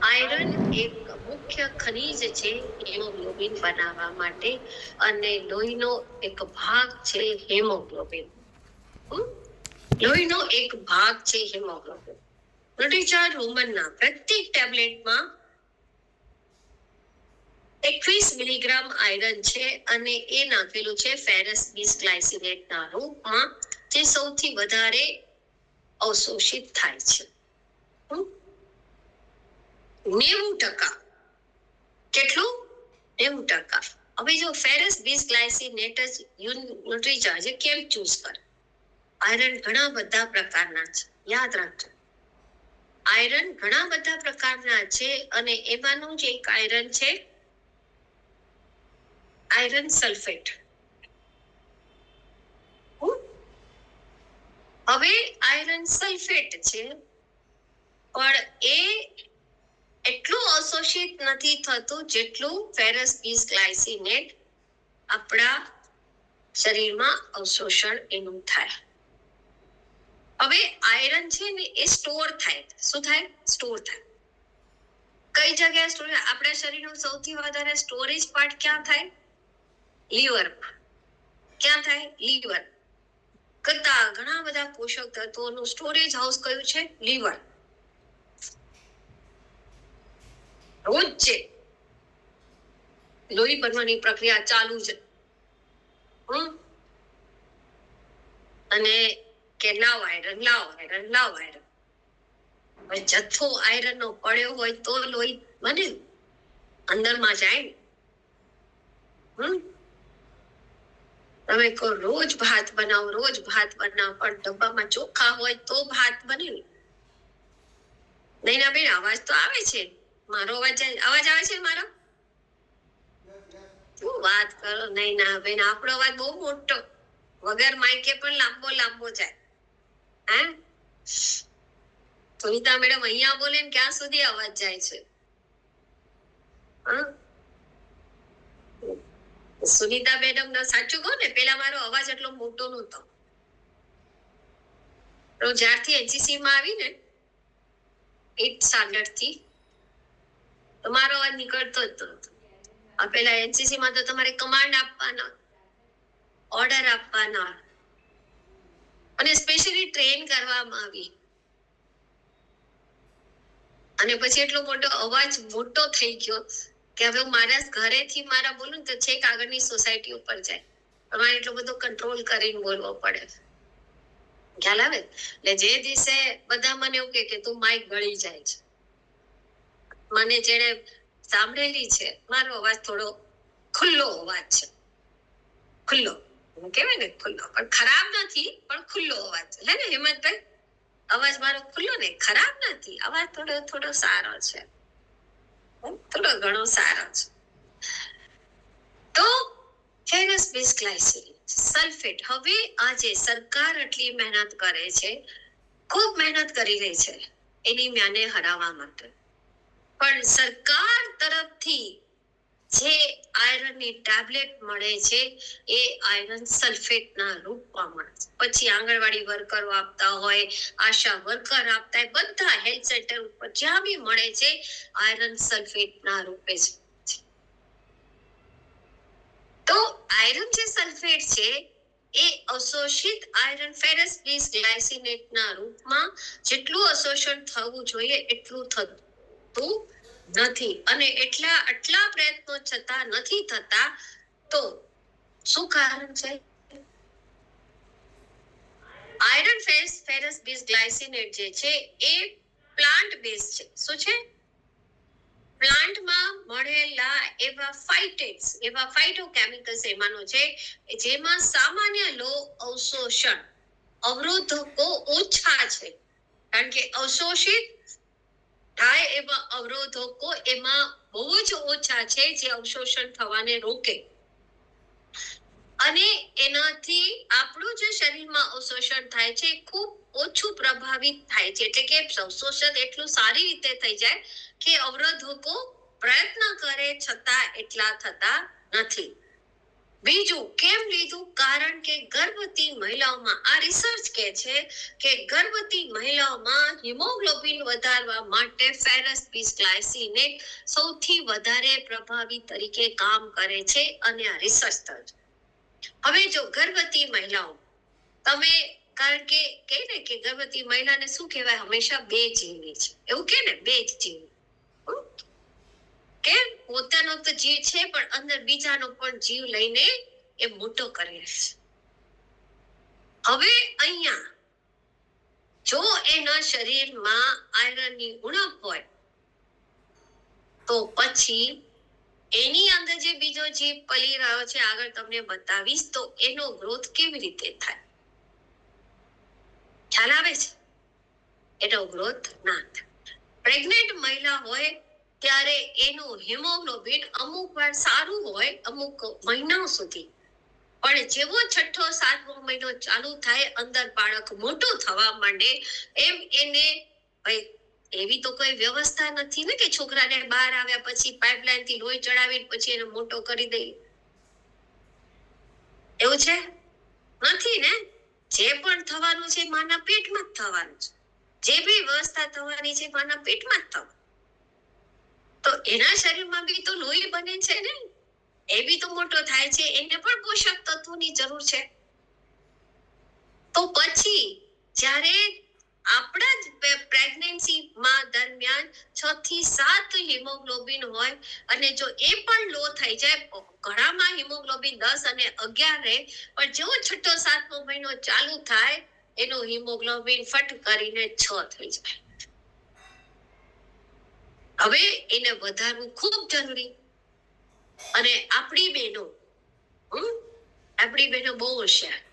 Iron એક મુખ્ય ખનિજ છે હિમોગ્લોબિન બનાવવા માટે, અને લોહીનો એક ભાગ છે હિમોગ્લોબિન. લોહીનો એક ભાગ છે હિમોગ્લોબિન. બ્રિટિશર વુમનના પ્રત્યેક ટેબ્લેટમાં 21 મિલીગ્રામ આયરન છે, અને એ નાખેલું છે ફેરસ બીસગ્લાયસિનેટના રૂપમાં, જે સૌથી વધારે અવશોષિત થાય છે. 90%. કેટલું? 90%. હવે જો ફેરસ બીસગ્લાયસિનેટ ન્યુટ્રીચાર્જ કેમ ચૂઝ કરે? આયરન ઘણા બધા પ્રકારના છે, યાદ રાખજો. આયરન ઘણા બધા પ્રકારના છે, અને એમાંનું જ એક આયરન છે આયરન સલ્ફેટ. હવે આયરન સલ્ફેટ છે, પણ એ એટલું અવશોષિત નથી થતું જેટલું ફેરસ બીસગ્લાયસિનેટ આપણા શરીરમાં અવશોષણ એનું થાય. હવે આયરન છે ને એ સ્ટોર થાય. શું થાય? સ્ટોર થાય. કઈ જગ્યાએ સ્ટોર થાય? આપણા શરીરનું સૌથી વધારે સ્ટોરેજ પાર્ટ ક્યાં થાય? લીવર. ક્યાં થાય? લીવર. કરતા ઘણા બધા પોષક તત્વોનું સ્ટોરેજ હાઉસ કયું છે? લીવર. રોજ છે લોહી બનવાની પ્રક્રિયા ચાલુ છે. અને કે લાવ આયરન, લાવ આયરન, લાવ આયરન. હવે જથ્થો આયરન નો પડ્યો હોય તો લોહી બને, અંદરમાં જાય. તમે કહો રોજ ભાત બનાવો, રોજ ભાત બનાવો, પણ ડબ્બામાં ચોખા હોય તો ભાત બને ને. નૈના બેન, અવાજ તો આવે છે મારો? અવાજ આવે છે મારો? શું વાત કરો નૈના બેન, આપણો અવાજ બહુ મોટો, વગર માઇકે પણ લાંબો લાંબો જાય. હે સુનિતા મેડમ, અહીંયા બોલે ને ક્યાં સુધી અવાજ જાય છે? સુનિતા મેડમ સાચું કહો ને, પેલા મારો અવાજ એટલો મોટો નહોતો. તો જ્યારથી એનસીસી માં આવી ને 8th સ્ટાન્ડર્ડ થી, તમારો અવાજ નીકળતો જ નહોતો. પેલા એનસીસી માં તો તમારે કમાન્ડ આપવાના, ઓર્ડર આપવાના, અને સ્પેશિયલી ટ્રેન કરવામાં આવી. અને પછી એટલો મોટો અવાજ મોટો થઈ ગયો કે હવે હું મારા ઘરેથી મારા બોલું ને તો છેક આગળની સોસાયટી ઉપર જાય. તમારે એટલો બધો કંટ્રોલ કરીને બોલવો પડે. ખ્યાલ આવે? એટલે જે દિવસે બધા મને એવું કે તું માઇક ગળી જાય છે, મને જેને સાંભળેલી છે, મારો અવાજ થોડો ખુલ્લો અવાજ છે. ખુલ્લો કેવાય ને, ખુલ્લો, પણ ખરાબ નથી, પણ ખુલ્લો અવાજ છે. હે ને હિંમતભાઈ? અવાજ મારો ખુલ્લો ને, ખરાબ નથી. અવાજ થોડો સારો છે, થોડો ઘણો સારો છે. તો ફેરસ બીસગ્લાયસિનેટ સલ્ફેટ, હવે આજે સરકાર આટલી મહેનત કરે છે, ખૂબ મહેનત કરી રહી છે એનિમિયાને હરાવવા માટે, પણ સરકાર તરફથી જે આયરનની ટેબ્લેટ મળે છે એ આયરન સલ્ફેટના રૂપમાં મળે છે. પછી આંગણવાડી વર્કરો આપતા હોય, આશા વર્કર આપતા હોય, બધા હેલ્થ સેન્ટર ઉપર જ્યાં બી મળે છે આયરન સલ્ફેટના રૂપે છે. તો આયરન જે સલ્ફેટ છે એ અવશોષિત આયરન ફેરસ બીસગ્લાયસિનેટના રૂપમાં જેટલું અવશોષણ થવું જોઈએ એટલું થતું નથી, અને આટલા પ્રયત્નો છતાં નથી થતા. તો શું કારણ છે? આયરન ફેરસ બીસગ્લાયસિનેટ જે છે એ પ્લાન્ટ બેઝ છે. શું છે? પ્લાન્ટમાં મળેલા એવા ફાઇટોકેમિકલ્સ એમાંનો છે જેમાં સામાન્ય લો અવશોષણ અવરોધકો ઓછા છે. કારણ કે અવશોષિત થાય એવા અવરોધકો એમાં બહુ જ ઓછા છે જે અવશોષણ થવાને રોકે, અને એનાથી આપણું જે શરીરમાં અવશોષણ થાય છે ખૂબ ઓછું પ્રભાવિત થાય છે. એટલે કે અવશોષણ એટલું સારી રીતે થઈ જાય કે અવરોધકો પ્રયત્ન કરે છતાં એટલા થતા નથી. બીજું કેમ લીધું? કારણ કે ગર્ભવતી મહિલાઓમાં આ રિસર્ચ કહે છે કે ગર્ભવતી મહિલાઓમાં હિમોગ્લોબિન વધારવા માટે ફેરસ બીસગ્લાયસિનેટ સૌથી વધારે પ્રભાવી તરીકે કામ કરે છે અને આ રિસર્ચ થયું. હવે જો ગર્ભવતી મહિલાઓ તમે કારણ કે ને કે ગર્ભવતી મહિલાને શું કહેવાય? હંમેશા બે જીવની છે એવું કે ને, બે જ જીવની. કે પોતાનો તો જીવ છે પણ અંદર બીજાનો પણ જીવ લઈને એ મોટો કરે છે. હવે અહીંયા જો એના શરીરમાં આયરનની ઉણપ હોય તો પછી એની અંદર જે બીજો જીવ પલી રહ્યો છે, આગળ તમને બતાવીશ, તો એનો ગ્રોથ કેવી રીતે થાય? ખ્યાલ આવે છે? એનો ગ્રોથ ના થાય. પ્રેગ્નેન્ટ મહિલા હોય ત્યારે એનું હિમોગ્લોબિન અમુક વાર સારું હોય અમુક મહિનાઓ સુધી, પણ જેવો 6ઠો 7મો મહિનો ચાલુ થાય, અંદર બાળક મોટું થવા માંડે, એમ એને એવી તો કોઈ વ્યવસ્થા નથી ને કે છોકરાને બહાર આવ્યા પછી પાઇપલાઇન થી લોહી ચડાવીને પછી એને મોટો કરી દઈએ. એવું છે? નથી ને. જે પણ થવાનું છે માના પેટમાં જ થવાનું છે. જે બી વ્યવસ્થા થવાની છે માના પેટમાં જ થવાનું. તો એના શરીરમાં બી તો લોહી બને છે ને, એ બી તો મોટો થાય છે, એને પણ પોષક તત્વોની જરૂર છે. તો પછી જ્યારે આપણા જ પ્રેગ્નન્સીમાં દરમિયાન 6 થી 7 હિમોગ્લોબિન હોય અને જો એ પણ લો થઈ જાય, ઘણામાં હિમોગ્લોબિન 10 અને 11 રહે, પણ જેવો 6ઠો 7મો મહિનો ચાલુ થાય એનો હિમોગ્લોબિન ફટ કરીને 6 થઈ જાય. હવે એને વધારવું ખૂબ જરૂરી. અને આપણી બહેનો બહુ હોશિયાર.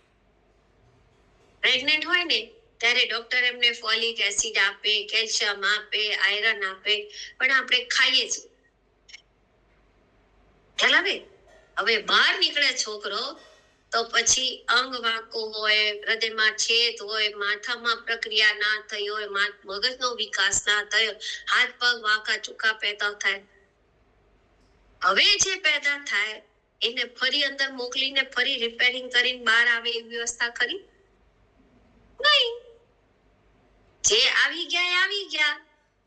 પ્રેગ્નેન્ટ હોય ને ત્યારે ડોક્ટર એમને ફોલિક એસિડ આપે, કેલ્શિયમ આપે, આયરન આપે, પણ આપણે ખાઈએ છીએ. ખ્યાલ આવે? હવે બહાર નીકળે છોકરો તો પછી અંગ વાંકો હોય, હૃદયમાં છેદ હોય, માથામાં પ્રક્રિયા ના થઈ હોય, મગજનો વિકાસ ના થયો, હાથ પગ વાંકા ચૂકા પેદા થાય. હવે જે પેદા થાય એને ફરી અંદર મોકલીને ફરી રિપેરિંગ કરીને બહાર આવે એવી વ્યવસ્થા કરી નહીં. જે આવી ગયા,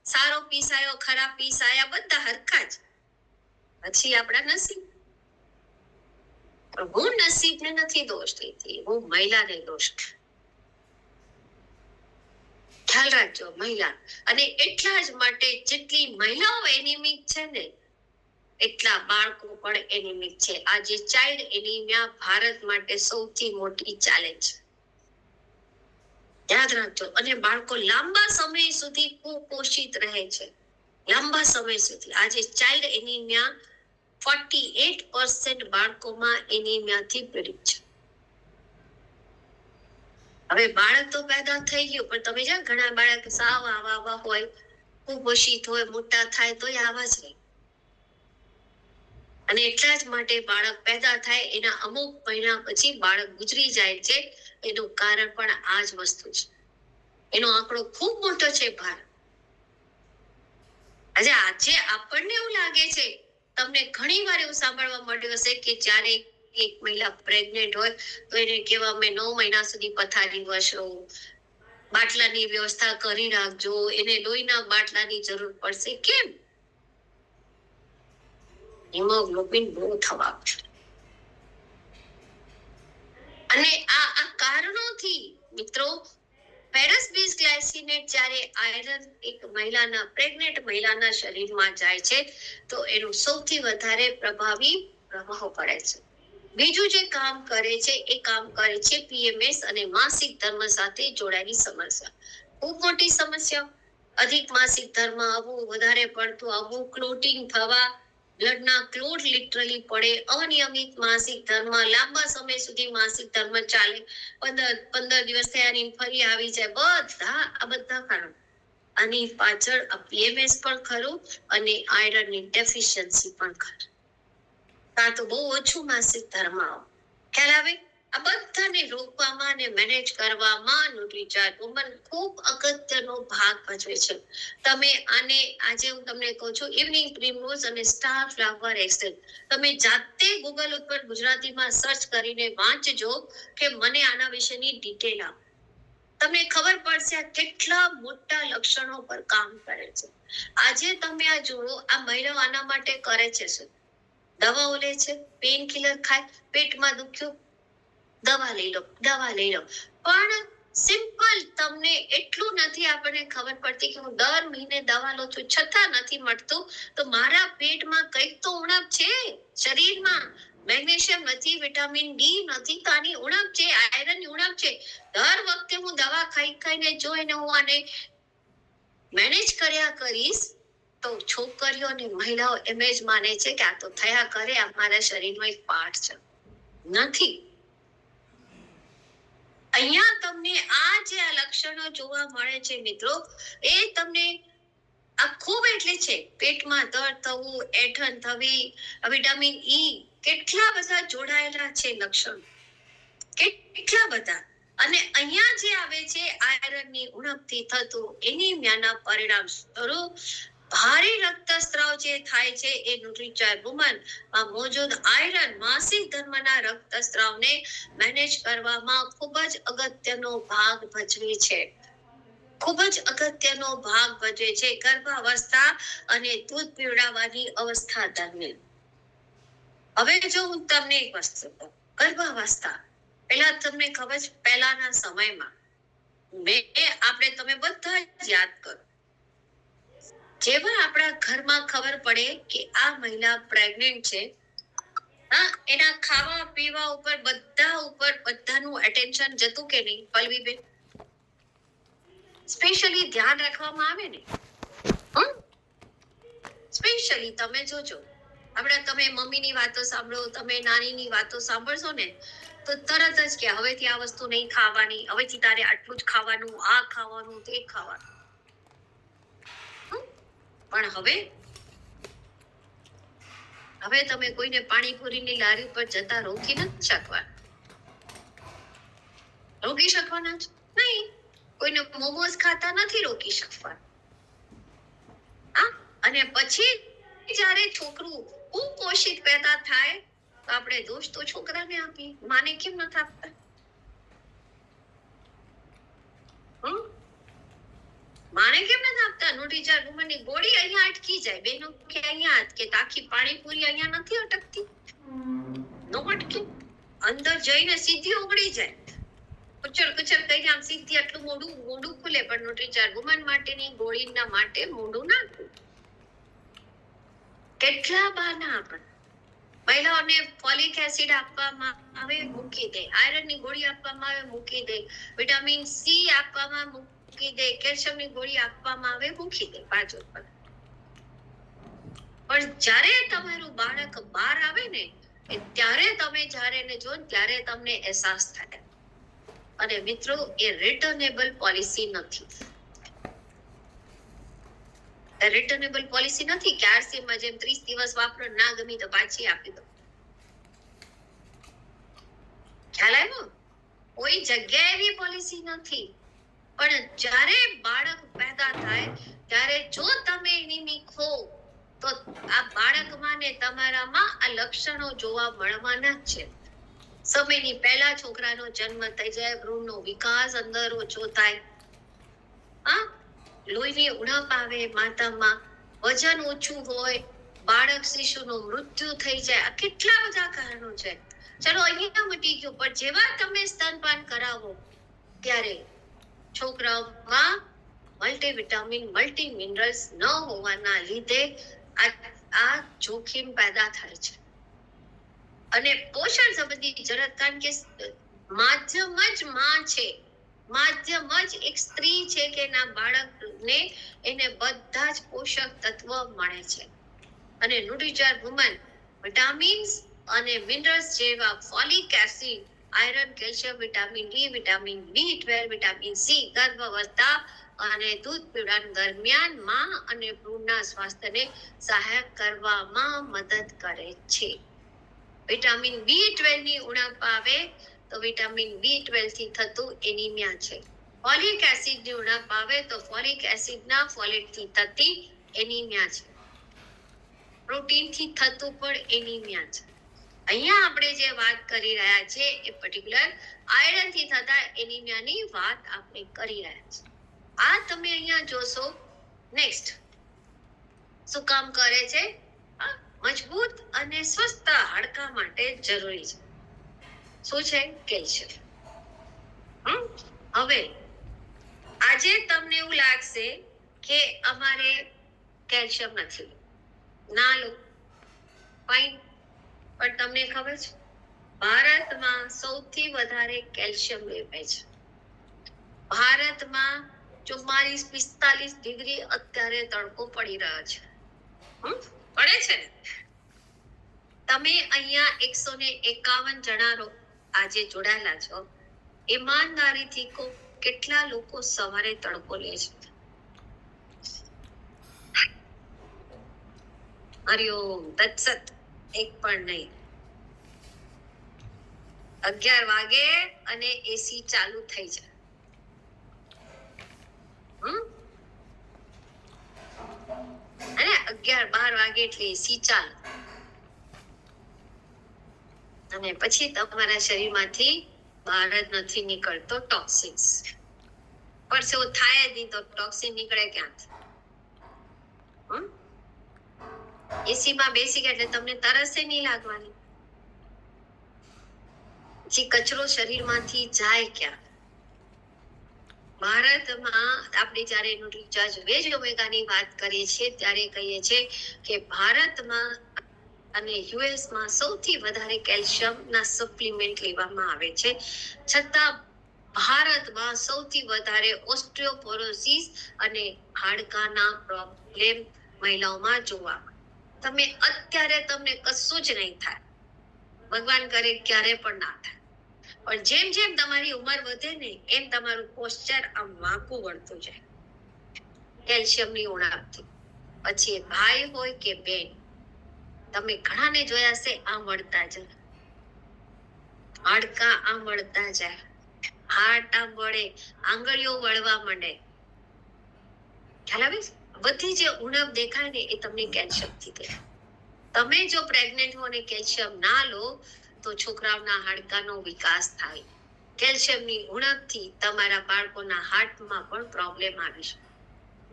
સારો પીસ આવ્યો, ખરાબ પીસ આવ્યા, બધા હરખા જ. પછી આપણા નસીબ. હું નસીબને નથી દોષ દેતી, હું મહિલાને દોષ. ખ્યાલ રાખજો, મહિલા. અને એટલા જ માટે જેટલી મહિલાઓ એનિમિક છે ને એટલા બાળકો પણ એનિમિક છે. આજે ચાઇલ્ડ એનિમિયા ભારત માટે સૌથી મોટી ચેલેન્જ. યાદ રાખજો. અને બાળકો લાંબા સમય સુધી કુપોષિત રહે છે, લાંબા સમય સુધી. આજે ચાઇલ્ડ એનિમિયા 48% બાળકોમાં એનિમિયાથી પીડિત છે. હવે બાળક તો પેદા થઈ ગયું, પણ તમે જાણો ઘણા બાળક સાવ આવા હોય, કુપોષિત હોય, મોટા થાય તો આવા જ રહે. અને એટલા જ માટે બાળક પેદા થાય એના અમુક મહિના પછી બાળક ગુજરી જાય છે. એનું કારણ પણ આ જ વસ્તુ છે. એનો આંકડો ખૂબ મોટો છે ભારત. આજે આપણને એવું લાગે છે, તમને ઘણી વાર એવું સાંભળવા મળ્યું હશે કે જ્યારે એક મહિલા પ્રેગ્નેન્ટ હોય તો એને કહેવા અમે 9 મહિના સુધી પથારી વસો, બાટલાની વ્યવસ્થા કરી રાખજો, એને લોહીના બાટલાની જરૂર પડશે. કેમ? હિમોગ્લોબિન લો થવા. અને આ કારણોથી મિત્રો ફેરસ બીસગ્લાયસિનેટ જ્યારે આયરન એક પ્રેગ્નેન્ટ મહિલાના શરીરમાં જાય છે તો એનું સૌથી વધારે પ્રભાવી પ્રભાવ પડે છે. બીજું જે કામ કરે છે એ કામ કરે છે પીએમએસ અને માસિક ધર્મ સાથે જોડાયેલી સમસ્યા. ખૂબ મોટી સમસ્યા. અધિક માસિક ધર્મ આવવું, વધારે પડતું આવવું, ક્લોટિંગ થવા, બ્લડના ક્લોટ લિટરલી પડે, અનિયમિત માસિક ધર્મ, લાંબા સમય સુધી માસિક ધર્મ ચાલે, 15 દિવસ થયા ફરી આવી જાય, બધા કારણો. આની પાછળ પીએમએસ પણ ખરું અને આયરનની ડેફિશિયન્સી પણ ખરું. કાં તો બહુ ઓછું માસિક ધર્મ આવો. ખ્યાલ આવે? આ બધાને રોકવામાં અને મેનેજ કરવામાં ન્યુટ્રીચાર્જ વુમન ખૂબ અગત્યનો ભાગ ભજવે છે. તમે આને આજે હું તમને કહું છું ઇવનિંગ પ્રીમરોઝ અને સ્ટાર ફ્લાવર એક્સેલ તમે જાતે ગૂગલ ઉપર ગુજરાતીમાં સર્ચ કરીને વાંચજો કે મને આના વિશેની ડિટેલ આપો. તમને ખબર પડશે આ કેટલા મોટા લક્ષણો પર કામ કરે છે. આજે તમે આ જુઓ, આ મહિલાઓ આના માટે કરે છે શું? દવાઓ લે છે, પેઇન કિલર ખાય, પેટમાં દુખ્યું, દવા લઈ લો, દવા લઈ લો. પણ સિમ્પલ તમને એટલું નથી આપણને ખબર પડતી કે હું દર મહિને દવા લઉં છું છતાં નથી મળતું, તો મારા પેટમાં કંઈક તો ઉણપ છે શરીરમાં. મેગ્નેશિયમ નથી, વિટામિન ડી નથી, તો આની ઉણપ છે, આયરનની ઉણપ છે. દર વખતે હું દવા ખાઈને જોઈને હું આને મેનેજ કર્યા કરીશ તો છોકરીઓ અને મહિલાઓ એમ જ માને છે કે આ તો થયા કરે, આ મારા શરીરનો એક પાર્ટ છે. નથી. અહીંયા તમને આ જે આ લક્ષણો જોવા મળે છે મિત્રો, એ તમને આ ખૂબ એટલે છે. પેટમાં દર્દ થવું, એઠન થવી, વિટામિન ઈ, કેટલા બધા જોડાયેલા છે લક્ષણ, કેટલા બધા. અને અહીંયા જે આવે છે આયરનની ઉણપથી થતું એનિમિયાના પરિણામ સ્વરૂપ ભારે રક્તસ્રાવ જે થાય છે એ ન્યુટ્રીચાર્જ વુમન મોજૂદ આયરન માસિક ધર્મના રક્તસ્રાવને મેનેજ કરવામાં ખૂબ જ અગત્યનો ભાગ ભજવે છે. ખૂબ જ અગત્યનો ભાગ ભજવે છે ગર્ભાવસ્થા અને દૂધ પીવડાવવાની અવસ્થા દરમિયાન. હવે જો હું તમને એક વસ્તુ કહું, ગર્ભાવસ્થા પહેલા તમને ખબર છે, પહેલાના સમયમાં આપણે તમે બધા જ યાદ કરો, જેવા આપણા ઘરમાં ખબર પડે કે આ મહિલા પ્રેગ્નેન્ટ છે, એના ખાવા પીવા ઉપર બધાનું એટેન્શન જતું કે નહીં પલ્લવીબેન? સ્પેશિયલી ધ્યાન રાખવામાં આવે ને. સ્પેશિયલી તમે જોજો, તમે મમ્મીની વાતો સાંભળો, તમે નાનીની વાતો સાંભળશો ને તો તરત જ કે હવેથી આ વસ્તુ નહીં ખાવાની, હવેથી તારે આટલું જ ખાવાનું, આ ખાવાનું, તે ખાવાનું. પણ હવે તમે કોઈને પાણીપુરીની લારી પર જતા રોકી નથી શકવાના. રોકી શકવાના જ નહીં. કોઈને મોમોઝ ખાતા નથી રોકી શકવાના. અને પછી જ્યારે છોકરું કુપોષિત પેદા થાય તો આપણે દોષ તો છોકરાને આપીએ, માને કેમ નથી આપતા? માને કેમ નથી આપતા? ન્યુટ્રીચાર્જ વુમનની ગોળી અહીંયા અટકી જાય, બેનો કે અહીંયા અટકે, આખી પાણીપુરી અહીંયા નથી અટકતી, નો અટકે, અંદર જઈને સીધી ઓગળી જાય. કુચર કહીને આમ સીધી આટલું મોઢું ખુલે, પણ ન્યુટ્રીચાર્જ વુમન માટેની ગોળીના માટે મોઢું ના ખુલે. કેટલા બહાના આપણે મહિલાઓને ફોલિક એસિડ આપવામાં આવે, મૂકી દે, આયરનની ગોળી આપવામાં આવે, મૂકી દે, વિટામિન સી આપવામાં મૂકી દે, કેલ્શિયમની ગોળી આપવામાં આવે, મૂકી દે બાજુ પર. પણ જ્યારે તમારું બાળક બહાર આવે ને ત્યારે તમે જ્યારે એને જો ત્યારે તમને અહેસાસ થાય. અને મિત્રો, એ રિટર્નેબલ પોલિસી નથી. રિટર્નેબલ પોલિસી નથી કે આરસીમાં જેમ 30 દિવસ વાપરો, ના ગમી તો પાછી આપી દો. ખ્યાલ આવ્યો? કોઈ જગ્યાએ એવી પોલિસી નથી. પણ જ્યારે બાળક પેદા થાય ત્યારે જો તમે એનિમિક હો તો આ બાળકમાં ને તમારામાં આ લક્ષણો જોવા મળવાના જ છે. સમયની પહેલા છોકરાનો જન્મ થઈ જાય, ભ્રૂણનો વિકાસ અંદર ઓછો થાય, લોહીની ઉણપ આવે માતામાં, વજન ઓછું હોય, બાળક શિશુનું મૃત્યુ થઈ જાય. આ કેટલા બધા કારણો છે. ચલો અહીંયા મટી ગયું, પણ જેવા તમે સ્તનપાન કરાવો ત્યારે છોકરાઓમાં મલ્ટીવિટામિન, મલ્ટી મિનરલ્સ ન હોવાના લીધે આ જોખમ પેદા થાય છે. અને પોષણ સંબંધી જરૂરત, કારણ કે માધ્યમ જ માં છે, માધ્યમ જ એક સ્ત્રી છે કે એના બાળકને એને બધા જ પોષક તત્વ મળે છે. અને ન્યુટ્રીચાર્જ વુમન વિટામિન્સ અને મિનરલ્સ જેવા folic acid, iron, calcium, vitamin D, vitamin B12, vitamin C ગર્ભાવસ્થા અને દૂધ પીવડાવવા દરમિયાન માં અને ભ્રૂણના સ્વાસ્થ્યને સહાયક કરવામાં મદદ કરે છે. વિટામિન B12 ની ઉણપ આવે તો વિટામિન B12 થી થતું એનિમિયા છે. ફોલિક એસિડની ઉણપ આવે તો ફોલિક એસિડના ફોલેટ થી થતી એનિમિયા છે. પ્રોટીન થી થતું પણ એનિમિયા છે. અહીંયા આપણે જે વાત કરી રહ્યા છે એ પર્ટિક્યુલર આયરન થી થતા એનિમિયાની વાત આપણે કરી રહ્યા છે. આ તમે અહીંયા જોશો. નેક્સ્ટ શું કામ કરે છે? મજબૂત અને સ્વસ્થ હાડકા માટે જરૂરી છે. શું છે? કેલ્શિયમ. હવે આજે તમને એવું લાગશે કે અમારે કેલ્શિયમ નથી, ના લો, ફાઈન. પણ તમને ખબર છે ભારતમાં સૌથી વધારે કેલ્શિયમ લેવાય છે. ભારતમાં 44-45 ડિગ્રી અત્યારે તડકો પડી રહ્યો છે. પડે છે ને? તમે અહીંયા 151 જણા આજે જોડાયેલા છો. ઈમાનદારીથી કહો, કેટલા લોકો સવારે તડકો લે છે? હરિઓમ તત્સત. એક પણ નહીં. 11 વાગે અને એસી ચાલુ થઈ જાય. અને 11-12 વાગે એટલે એસી ચાલુ. અને પછી તમારા શરીરમાંથી બહાર જ નથી નીકળતો ટોક્સિન્સ. પરસેવો થાય જ નહીં તો ટોક્સિન નીકળે ક્યાંથી? એસી માં બેસી ગયા એટલે તમને તરસે નહીં લાગવાની. પછી કચરો શરીરમાંથી જાય ક્યાં? ભારતમાં આપણે જયારે ન્યુટ્રીચાર્જ વેજ ઓમેગાની વાત કરીએ છીએ ત્યારે કહીએ છીએ કે ભારતમાં અને યુએસમાં સૌથી વધારે કેલ્શિયમના સપ્લિમેન્ટ લેવામાં આવે છે. છતાં ભારતમાં સૌથી વધારે ઓસ્ટિયોપોરોસિસ અને હાડકાના પ્રોબ્લેમ મહિલાઓમાં જોવા મળે. તમે અત્યારે તમને કશું જ નહીં થાય, ભગવાન કરે ક્યારે પણ ના થાય. પણ જેમ જેમ તમારી ઉંમર વધે ને એમ તમારું પોસ્ચર આમ વાંકું વળતું જાય કેલ્શિયમની ઉણપથી. પછી ભાઈ હોય કે બેન, તમે ઘણાને જોયા છે આમ વળતા જાય, હાડકા આમ વળતા જાય, હાર્ટ આમ વળે, આંગળીઓ વળવા માંડે. ખ્યાલ આવે? બધી જે ઉણપ દેખાય ને એ તમને કેલ્શિયમથી દેખાય. તમે જો પ્રેગ્નેન્ટ હો ને કેલ્શિયમ ના લો તો છોકરાઓના હાડકાનો વિકાસ થાય. કેલ્શિયમની ઉણપથી તમારા બાળકોના હાર્ટમાં પણ પ્રોબ્લેમ આવી શકે.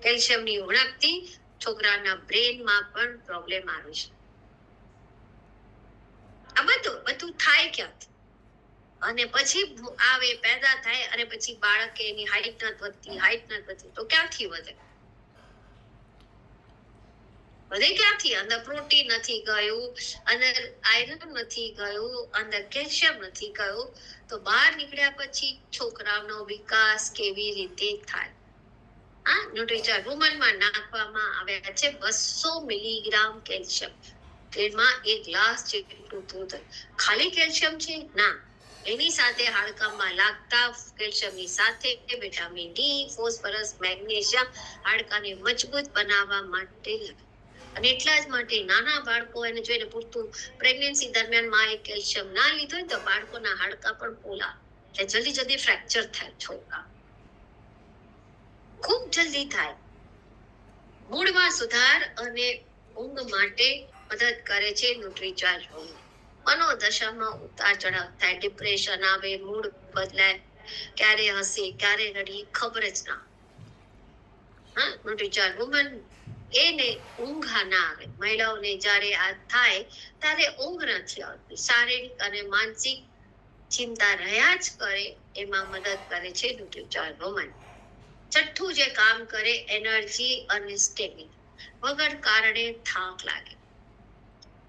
કેલ્શિયમની ઉણપથી છોકરાના બ્રેનમાં પણ પ્રોબ્લેમ આવી શકે. આ બધું થાય ક્યાંથી? અને પછી આવે, પેદા થાય અને પછી બાળક એની હાઈટ નથી વધતી તો ક્યાંથી વધે? ક્યાંથી? અંદર પ્રોટીન નથી ગયું, અંદર આયરન નથી ગયું, અંદર કેલ્શિયમ નથી ગયું, તો બહાર નીકળ્યા પછી છોકરાનો વિકાસ કેવી રીતે થાય? ન્યુટ્રીચાર્જ વુમનમાં નાખવામાં આવ્યા છે 200 મિલીગ્રામ કેલ્શિયમ. તેમાં 1 ગ્લાસ જેટલું દૂધ. ખાલી કેલ્શિયમ છે? ના, એની સાથે હાડકામાં લાગતા કેલ્શિયમની સાથે વિટામિન ડી, ફોસ્ફરસ, મેગ્નેશિયમ હાડકાને મજબૂત બનાવવા માટે. અને એટલા જ માટે નાના બાળકો એને જોઈને પૂરતું પ્રેગ્નન્સી દરમિયાન માએ કેલ્શિયમ ના લીધું હોય તો બાળકોના હાડકા પણ પોલા, એટલે જલ્દી ફ્રેક્ચર થાય. છોકરા ખૂબ જલ્દી થાય. મૂડમાં સુધાર અને ઊંઘ માટે મદદ કરે છે ન્યુટ્રીચાર્જ. મનોદશામાં ઉતાર ચઢાવ થાય, ડિપ્રેશન આવે, મૂડ બદલાય, ક્યારે હસી ક્યારે રડી ખબર જ ના. ન્યુટ્રીચાર્જ વુમન એને ઊંઘ ના આવે. મહિલાઓને જ્યારે આ થાય ત્યારે ઊંઘ નથી આવતી. શારીરિક અને માનસિક ચિંતા રહ્યા જ કરે એમાં મદદ કરે છે ન્યુટ્રીચાર્જ વુમન. છઠ્ઠું જે કામ કરે, એનર્જી અને સ્ટેમિના. વગર કારણે થાક લાગે.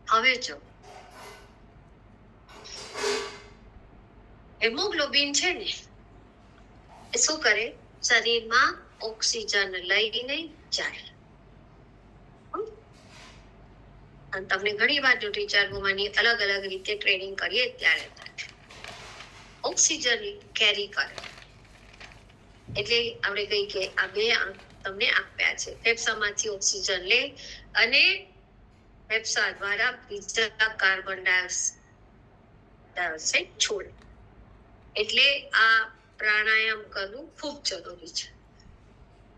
હવે જો હેમોગ્લોબિન છે ને એ શું કરે? શરીરમાં ઓક્સિજન લઈને જાય. અને તમને ઘણી વાર ન્યુટ્રીચાર્જ વુમનની અલગ અલગ રીતે ટ્રેનિંગ કરીએ ત્યારે ઓક્સિજન કેરી કરે. એટલે આપણે કહી કે આ બે તમને આપ્યા છે. ફેફસામાંથી ઓક્સિજન લે અને ફેફસા દ્વારા બીજા કાર્બન ડાયોક્સાઇડ છોડે. એટલે આ પ્રાણાયામ કરવું ખૂબ જરૂરી છે.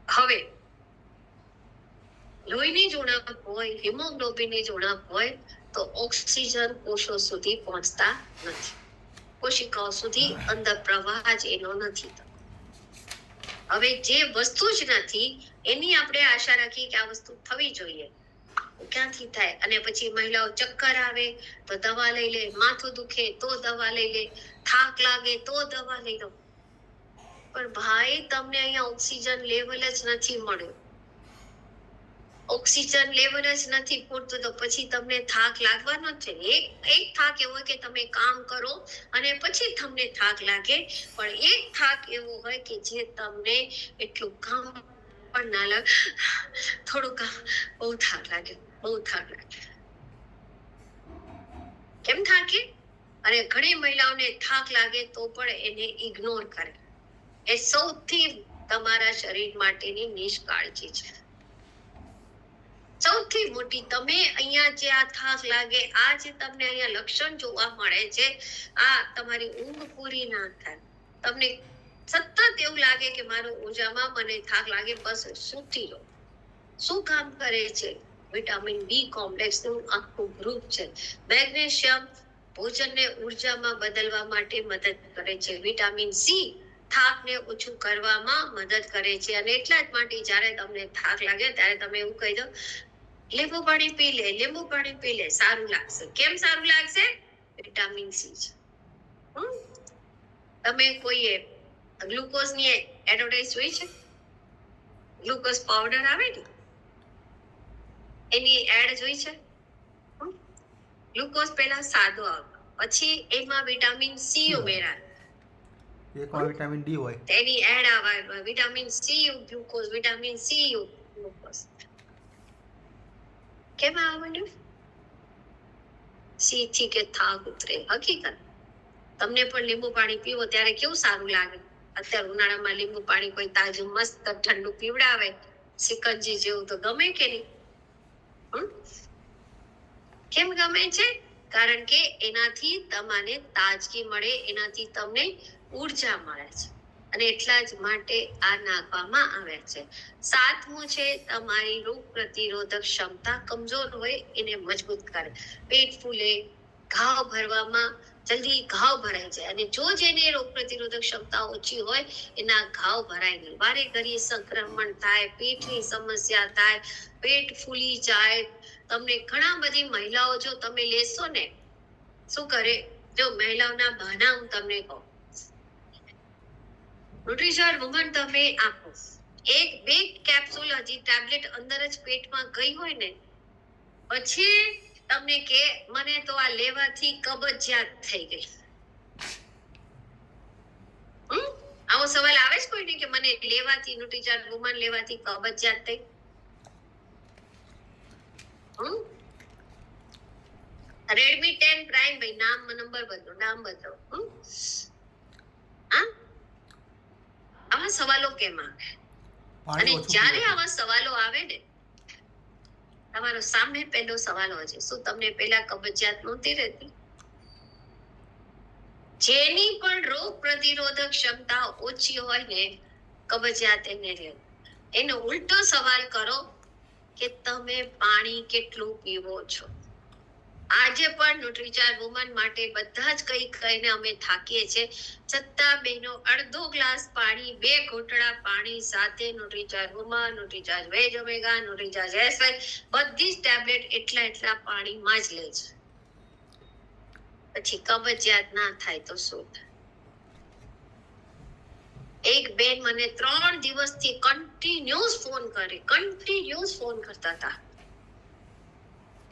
હવે લોહીની જ ઉણપ હોય, હિમોગ્લોબિનની જ ઉણપ હોય તો ઓક્સિજન કોષો સુધી પહોંચતા નથી, કોશિકાઓ સુધી અંદર પ્રવાહ જ એનો નથી. હવે જે વસ્તુ જ નથી એની આપણે આશા રાખીએ કે આ વસ્તુ થવી જોઈએ, ક્યાંથી થાય? અને પછી મહિલાઓ ચક્કર આવે તો દવા લઈ લે, માથું દુખે તો દવા લઈ લે, થાક લાગે તો દવા લઈ લો. પણ ભાઈ તમને અહીંયા ઓક્સિજન લેવલ જ નથી મળ્યો, ઓક્સિજન લેવલ જ નથી પૂરતું તો પછી તમને થાક લાગવાનો છે. એક થાક એવો હોય કે તમે કામ કરો અને પછી તમને થાક લાગે, પણ એક થાક એવો હોય કે જે તમને એટલું કામ પણ ના લાગે, થોડું કામ બહુ થાક લાગે, બહુ થાક લાગે. કેમ થાકે? અને ઘણી મહિલાઓને થાક લાગે તો પણ એને ઇગ્નોર કરે. એ સૌથી તમારા શરીર માટેની નિષ્કાળજી છે. સૌથી મોટી તમે અહીંયા જે આ થાક લાગે, આ જે તમને અહીંયા લક્ષણ જોવા મળે છે, આ તમારી ઊંઘ પૂરી ના થાય, તમને સતત એવું લાગે કે મારો ઊર્જામાં મને થાક લાગે, બસ સૂતી રહો. શું કામ કરે છે? વિટામિન બી કોમ્પ્લેક્સ નું આખું ગ્રુપ છે. મેગ્નેશિયમ ભોજનને ઊર્જામાં બદલવા માટે મદદ કરે છે. વિટામિન સી થાકને ઓછું કરવામાં મદદ કરે છે. અને એટલા જ માટે જ્યારે તમને થાક લાગે ત્યારે તમે એવું કહી દો, લીંબુ પાણી પી લે, લીંબુ પાણી પી લે, સારું લાગશે. કેમ સારું લાગશે? વિટામિન સી છે. તમે કોઈએ ગ્લુકોઝ ની એડવર્ટાઇઝ જોઈ છે? ગ્લુકોઝ પાવડર આવે ને એની એડ જોઈ છે? ગ્લુકોઝ પહેલા સાદો આવતો, પછી એમાં વિટામિન સી ઉમેરાય, એકમાં વિટામિન ડી હોય, એની એડ આવે vitamin C glucose, vitamin C glucose. કેમ આવવા માંડ્યું? સી થી કે થાક ઉતરે. હકીકત તમને પણ લીંબુ પાણી પીવો ત્યારે કેવું સારું લાગે. અત્યારે ઉનાળામાં લીંબુ પાણી કોઈ તાજું મસ્ત ઠંડુ પીવડાવે, સિકંજી જેવું, તો ગમે કે નહીં? કેમ ગમે છે? કારણ કે એનાથી તમને તાજગી મળે, એનાથી તમને ઉર્જા મળે છે, અને એટલા જ માટે આ નાખવામાં આવે છે. સાતમું છે તમારી રોગ પ્રતિરોધક ક્ષમતા કમજોર હોય એને મજબૂત કરે. પેટ ફૂલે, ઘાવ ભરવામાં જલ્દી ઘાવ ભરાઈ જાય, અને જો જેને રોગ પ્રતિરોધક ક્ષમતા ઓછી હોય એના ઘાવ ભરાય નહીં, વારે ઘડીએ સંક્રમણ થાય, પેટની સમસ્યા થાય, પેટ ફૂલી જાય. તમને ઘણા બધી મહિલાઓ જો તમે લેશો ને શું કરે, જો મહિલાઓના બહાના હું તમને કહું, ન્યુટ્રીશોર્ટ વુમન તમે આપો, એક બે કેપ્સ્યુલ હજી ટેબ્લેટ અંદર જ પેટમાં ગઈ હોય ને, પછી તમને કે મને તો આ લેવાથી કબજિયાત થઈ ગઈ. આવો સવાલ આવે છે કોઈને કે મને લેવાથી, ન્યુટ્રીશોર્ટ વુમન લેવાથી કબજિયાત થઈ? રેડમી 10 પ્રાઇમ, ભાઈ નામ નંબર બદલો, નામ બદલો. આવા સવાલો કેમ આવે? અને જ્યારે આવા સવાલો આવે ને, તમારો સામે પહેલો સવાલ હોય છે, શું તમને પહેલા કબજિયાત નહોતી રહેતી? જેની પણ રોગ પ્રતિરોધક ક્ષમતા ઓછી હોય ને, કબજિયાત એને રહે. એનો ઉલટો સવાલ કરો કે તમે પાણી કેટલું પીવો છો. આજે પણ ન્યુટ્રીચાર્જ વુમન માટે બધા જ કહીને અમે થાકીએ છીએ, છતાં બહેનો અડધો ગ્લાસ પાણી, 2 ઘૂંટડા પાણી સાથે ન્યુટ્રીચાર્જ વુમન, ન્યુટ્રીચાર્જ વેજ ઓમેગા, ન્યુટ્રીચાર્જ એસવાય બધી જ ટેબ્લેટ એટલા પાણીમાં જ લે છે. પછી કબજિયાત ના થાય તો શું થાય? એક બેન મને 3 દિવસથી કન્ટિન્યુઅસ ફોન કરતા હતા.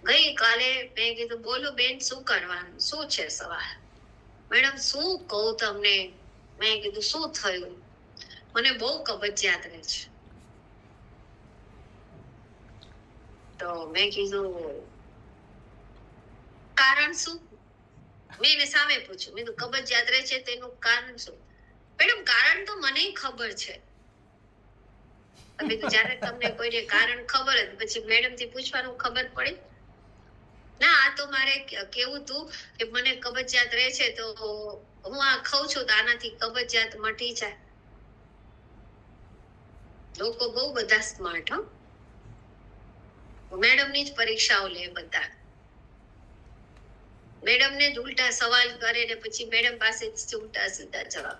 ગઈકાલે મેં કીધું બોલો બેન, શું કરવાનું, શું છે સવાલ? મેડમ શું કહું તમને, મેં કીધું શું થયું? મને બહુ કબજિયાત રહે છે. તો મેં કીધું કારણ શું? મેં એને સામે પૂછ્યું, મેં કીધું કબજિયાત રહે છે તેનું કારણ શું? મેડમ કારણ તો મને ખબર છે. જયારે તમને કોઈને કારણ ખબર જ પછી મેડમ થી પૂછવાનું ખબર પડી? ના, આ તો મારે કેવું હતું કે મને કબજિયાત રહે છે તો હું આ ખાઉં છું તો આનાથી કબજિયાત મટી જાય. લોકો બહુ બધા સ્માર્ટ હો. મેડમની જ પરીક્ષાઓ લે બધા. મેડમને જ ઉલટા સવાલ કરે ને પછી મેડમ પાસે જ ઉલટા સીધા જવાબ.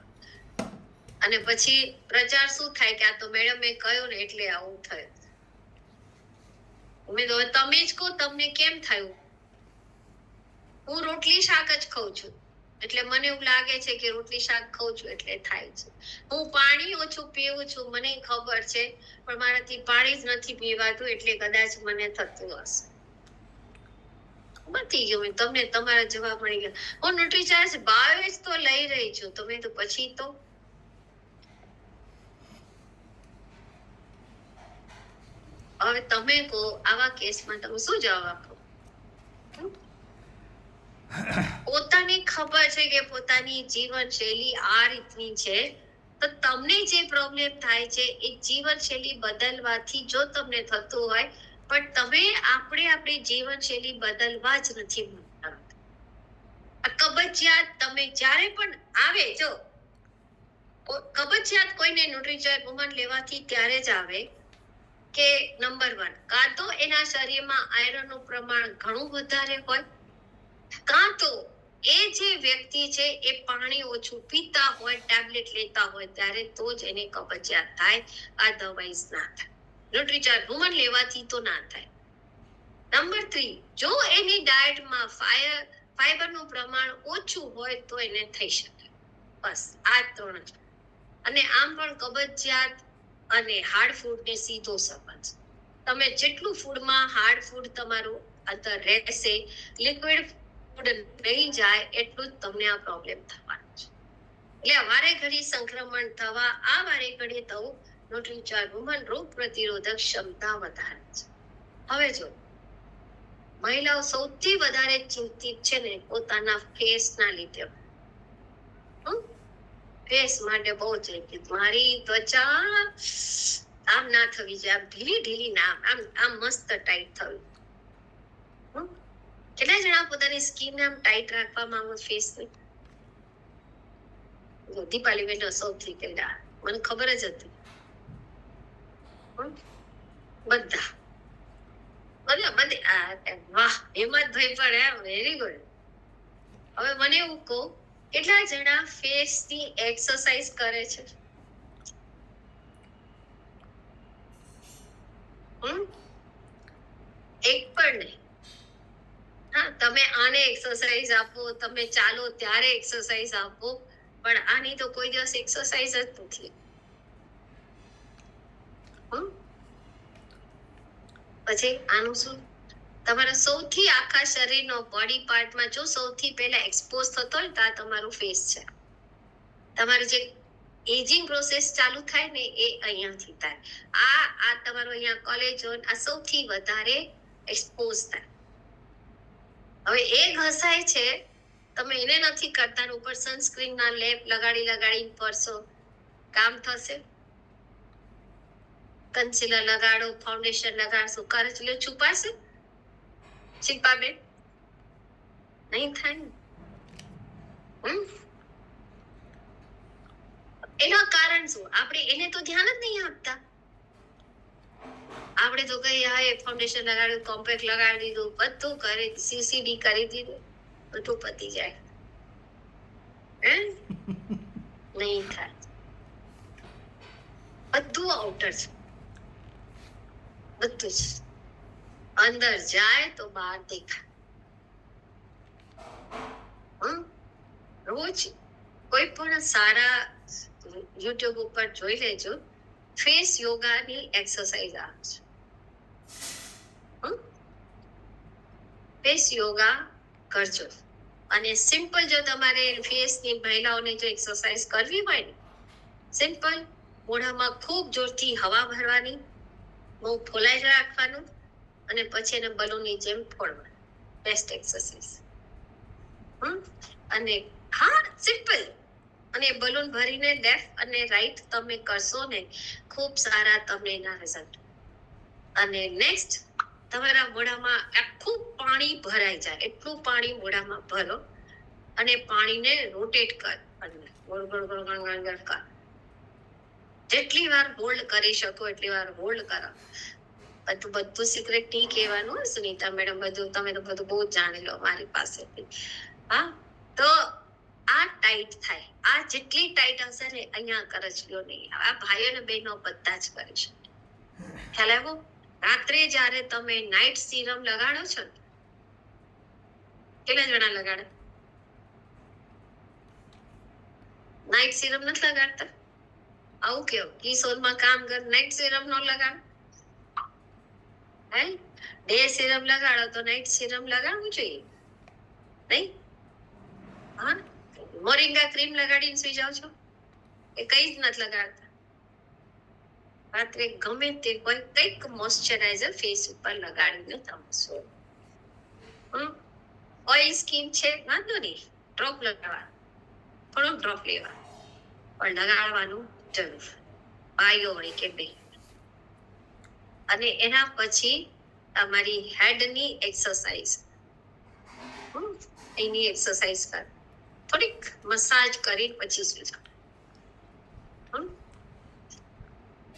અને પછી પ્રચાર શું થાય કે આ તો મેડમે કહ્યું ને એટલે આવું થયું. તમે જ કહો તમને કેમ થયું? હું રોટલી શાક જ ખાઉં છું એટલે મને એવું લાગે છે કે રોટલી શાક ખાઉં છું એટલે થાય છે. હું પાણી ઓછું પીવું છું મને ખબર છે, પણ મારાથી પાણી જ નથી પીવાતું એટલે કદાચ મને થતું હશે. બતી ગયું, તમને તમારા જવાબ મળી ગયા. હું ન્યુટ્રીચાર્જ ભાવે જ તો લઈ રહી છું, તમે તો પછી તો હવે તમે કહો આવા કેસમાં તમે શું જવાબ આપો? પોતાને ખબર છે કે પોતાની જીવનશૈલી આ રીતની છે, તો તમને જે પ્રોબ્લેમ થાય છે એ જીવનશૈલી બદલવાથી જો તમને થતું હોય, પણ તમે આપણી જીવનશૈલી બદલવા જ નથી માંગતા. આ કબજિયાત તમે જ્યારે પણ આવે, જો કબજિયાત કોઈને ન્યુટ્રીચોઇસ વુમન લેવાથી ત્યારે જ આવે કે નંબર 1 કાં તો એના શરીરમાં આયરનનું પ્રમાણ ઘણું વધારે હોય, કાં તો એ જે વ્યક્તિ છે એ પાણી ઓછું પીતા હોય, ટેબ્લેટ લેતા હોય ત્યારે તો જ એને કબજિયાત થાય, અધરવાઇઝ ના થાય. ન્યુટ્રીચોઇસ વુમન લેવાથી તો ના થાય. નંબર 3, જો એની ડાયટમાં ફાઈબરનું પ્રમાણ ઓછું હોય તો એને થઈ શકે. બસ આ 3 જ. અને આમ પણ કબજિયાત અને હાર્ડ ફૂડને સીધો સંબંધ. તમે જેટલું ફૂડમાં હાર્ડ ફૂડ તમારું અંદર રહેશે, લિક્વિડ ફૂડ નહીં જાય એટલું જ તમને આ પ્રોબ્લેમ થવાનો છે. એટલે વારે ઘડી સંક્રમણ થવા, આ વારે ઘડી થવું ન્યુટ્રીચોઇસ વુમન રોગ પ્રતિરોધક ક્ષમતા વધારે છે. હવે જો મહિલાઓ સૌથી વધારે ચિંતિત છે ને પોતાના ફેસના લીધે. ફેસ માટે બહુ ચિંતિત. મારી ત્વચા આમ ના થવી જોઈએ, આમ ઢીલી ના, આમ મસ્ત ટાઈટ થવી. કેટલા જણા પોતાની સ્કિન આમ ટાઈટ રાખવા માંગો ફેસને? દીપાલી બેન સૌથી પહેલા મને ખબર જ હતી. બધા વાહ, હિંમતભાઈ પણ વેરી ગુડ. હવે મને એવું કહો, કેટલા જણા ફેસ ની એક્સરસાઇઝ કરે છે? એક પણ નહીં. હા, તમે આને એક્સરસાઇઝ આપો, તમે ચાલો ત્યારે એક્સરસાઇઝ આપો, પણ આની તો કોઈ દિવસ એક્સરસાઇઝ જ નથી. પછી આનું શું? તમારા સૌથી આખા શરીરનો બોડી પાર્ટમાં જો સૌથી પહેલા એક્સપોઝ થતો હોય તો આ તમારું ફેસ છે. તમારું જે એજિંગ પ્રોસેસ ચાલુ થાય ને એ અહીંયાથી થાય. આ તમારું અહીંયા કોલેજન આ સૌથી વધારે એક્સપોઝ થાય. હવે એ ઘસાય છે, તમે એને નથી કરતા, ઉપર સનસ્ક્રીન ના લેપ લગાડી ફરશો, કામ થશે? કન્સીલર લગાડો, ફાઉન્ડેશન લગાડશો, કરચલીઓ છુપાશે? શિલ્પાબેન નહીં થાય ને. એનું કારણ શું? આપણે એને તો ધ્યાન જ નહીં આપતા. આપણે તો કઈ હા ફાઉન્ડેશન લગાડ્યું, કોમ્પેક્ટ લગાડી દીધું, બધું કરી સીસીડી કરી દીધું, બધું પતી જાય. નહીં થાય. બધું આઉટર છે, બધું જ અંદર જાય તો બહાર દેખાય. રોજ કોઈ પણ સારા યુટ્યુબ ઉપર જોઈ લેજો, ફેસ યોગાની એક્સરસાઇઝ આવે છે. ફેસ યોગા કરજો. અને સિમ્પલ જો તમારે ફેસની મહિલાઓને જો એક્સરસાઇઝ કરવી હોય ને, સિમ્પલ મોઢામાં ખૂબ જોરથી હવા ભરવાની, મોં ફોલાઈ રાખવાનું અને પછી એને બલૂનની જેમ ફોડવાનું. Best exercise. અને હા, સિમ્પલ. અને બલૂન ભરીને લેફ્ટ અને રાઈટ તમે કરશો ને, ખૂબ સારા તમને એના રિઝલ્ટ. અને નેક્સ્ટ, તમારા મોઢામાં આખું પાણી ભરાઈ જાય એટલું પાણી મોઢામાં ભરો અને પાણીને રોટેટ કર અને ગોળ ગોળ ગોળ ગોળ ગોળ ગોળ કર. જેટલી વાર હોલ્ડ કરી શકો એટલી વાર હોલ્ડ કરો. બધું સિક્રેટ નહીં કહેવાનું હો સુનીતા મેડમ, બધું તમે તો બધું બહુ જ જાણી લો મારી પાસેથી. હા, તો આ ટાઈટ થાય. આ જેટલી ટાઈટ હશે ને અહીંયા કરચલીઓ નહીં. આ ભાઈઓ અને બહેનો બધા જ કરી શકે. ખ્યાલ આવ્યો? રાત્રે જ્યારે તમે નાઇટ સીરમ લગાડો છો ને, કેટલા જણા લગાડે? નાઇટ સીરમ નથી લગાડતા? આવું કેવું કિશોરમાં કામ કર નાઇટ સીરમ નો લગાડ? હે, ડે સીરમ લગાડો તો નાઇટ સીરમ લગાડવું જોઈએ નહીં? હા, મોરિંગા ક્રીમ લગાડીને સુઈ જાવ છો? એ કઈ જ નથી લગાડતા. રાત્રે ગમે તે કોઈ કંઈક મોઇશ્ચરાઇઝર ફેસ ઉપર લગાડીને તમે સો. ઓઇલ સ્કિન છે વાંધો નહીં, ડ્રોપ લગાડવા, થોડો ડ્રોપ લેવા, પણ લગાડવાનું જરૂર, ભાઈઓ હોય કે બે. અને એના પછી તમારી હેડની એક્સરસાઇઝ, એની એક્સરસાઇઝ કર, થોડીક મસાજ કરી પછી સુઈ જાવ.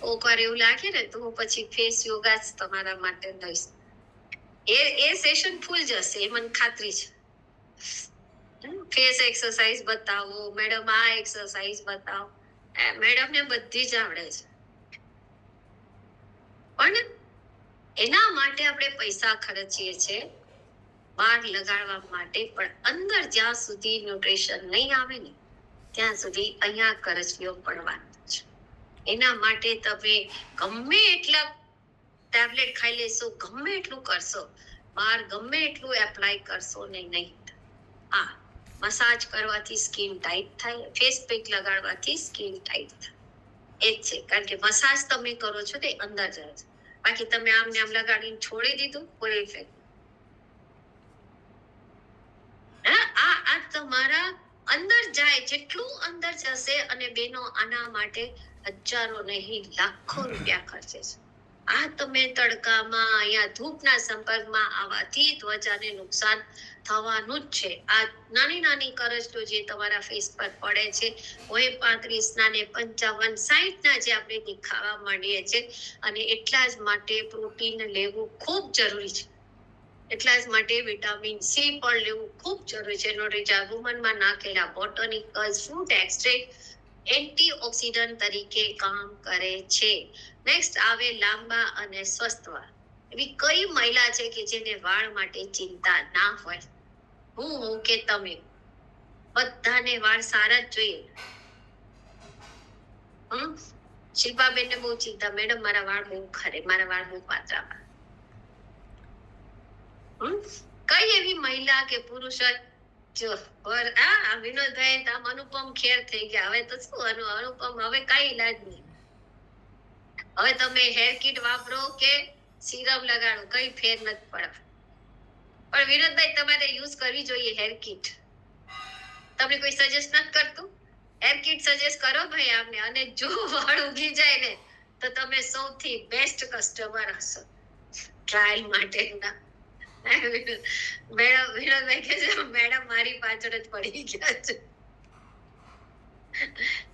કોકવાર એવું લાગે ને તો હું પછી ફેસ યોગા જ તમારા માટે લઈશ. એ સેશન ફૂલ જશે, એ મને ખાતરી છે. ફેસ એક્સરસાઇઝ બતાવો મેડમ, આ એક્સરસાઇઝ બતાવો. મેડમ ને બધી જ આવડે છે, પણ એના માટે આપણે પૈસા ખર્ચીએ છીએ બહાર લગાડવા માટે. પણ અંદર જ્યાં સુધી ન્યુટ્રિશન નહીં આવે ને ત્યાં સુધી અહીંયા કરચલીઓ પડવાની છે. એના માટે તમે ગમે એટલા ટેબ્લેટ ખાઈ લેશો, ગમે એટલું કરશો, બહાર ગમે એટલું એપ્લાય કરશો ને નહીં. હા, મસાજ કરવાથી સ્કિન ટાઈટ થાય, ફેસ પેક લગાડવાથી સ્કિન ટાઈટ થાય. એ જ છે, કારણ કે મસાજ તમે કરો છો તે અંદર જાય છે. બાકી તમે આમને આમ લગાડીને છોડી દીધું, કોઈ ઇફેક્ટ. આ તમારા અંદર જાય, જેટલું અંદર જશે. અને બેનો આના માટે હજારો નહીં લાખો રૂપિયા ખર્ચે છે. આ તમે તડકામાં અહીંયા ધૂપના સંપર્કમાં આવવાથી ત્વચાને નુકસાન થવાનું જ છે. આ નાની નાની કરચલીઓ જે તમારા ફેસ પર પડે છે, 35 ના ને 55, 60 ના જે આપણે દેખાવા માંડીએ છીએ. અને એટલા જ માટે પ્રોટીન લેવું ખૂબ જરૂરી છે. એટલા જ માટે વિટામિન સી પણ લેવું ખૂબ જરૂરી છે. નોરિચા વુમનમાં નાખેલા બોટનિકલ ફ્રૂટ એક્સ્ટ્રેક્ટ એન્ટીઓક્સિડન્ટ તરીકે કામ કરે છે. નેક્સ્ટ આવે લાંબા અને સ્વસ્થ વાળ. એવી કઈ મહિલા છે કે જેને વાળ માટે ચિંતા ના હોય? હું કે તમે બધાને વાળ સારા જ જોઈએ. શિલ્પાબેન ને બહુ ચિંતા, મેડમ મારા વાળ બહુ ખરે, મારા વાળ બહુ પાતળા. કઈ એવી મહિલા કે પુરુષ જો વિનોદભાઈ આમ અનુપમ ખેર થઈ ગયા. હવે તો શું અનુપમ, હવે કઈ ઇલાજ નહીં. હવે તમે હેર કિટ વાપરો કે સિરમ લગાડો, કઈ ફેર નથી પડે. પણ વિનોદભાઈ તમારે યુઝ કરવી જોઈએ હેર કિટ. તમને કોઈ સજેસ્ટ નથી કરતું? હેર કિટ સજેસ્ટ કરો ભાઈ આમને. અને જો વાળ ઉગી જાય ને તો તમે સૌથી બેસ્ટ કસ્ટમર હશો ટ્રાયલ માટેના. વિનોદભાઈ કે છે મેડમ મારી પાછળ જ પડી ગયા છે.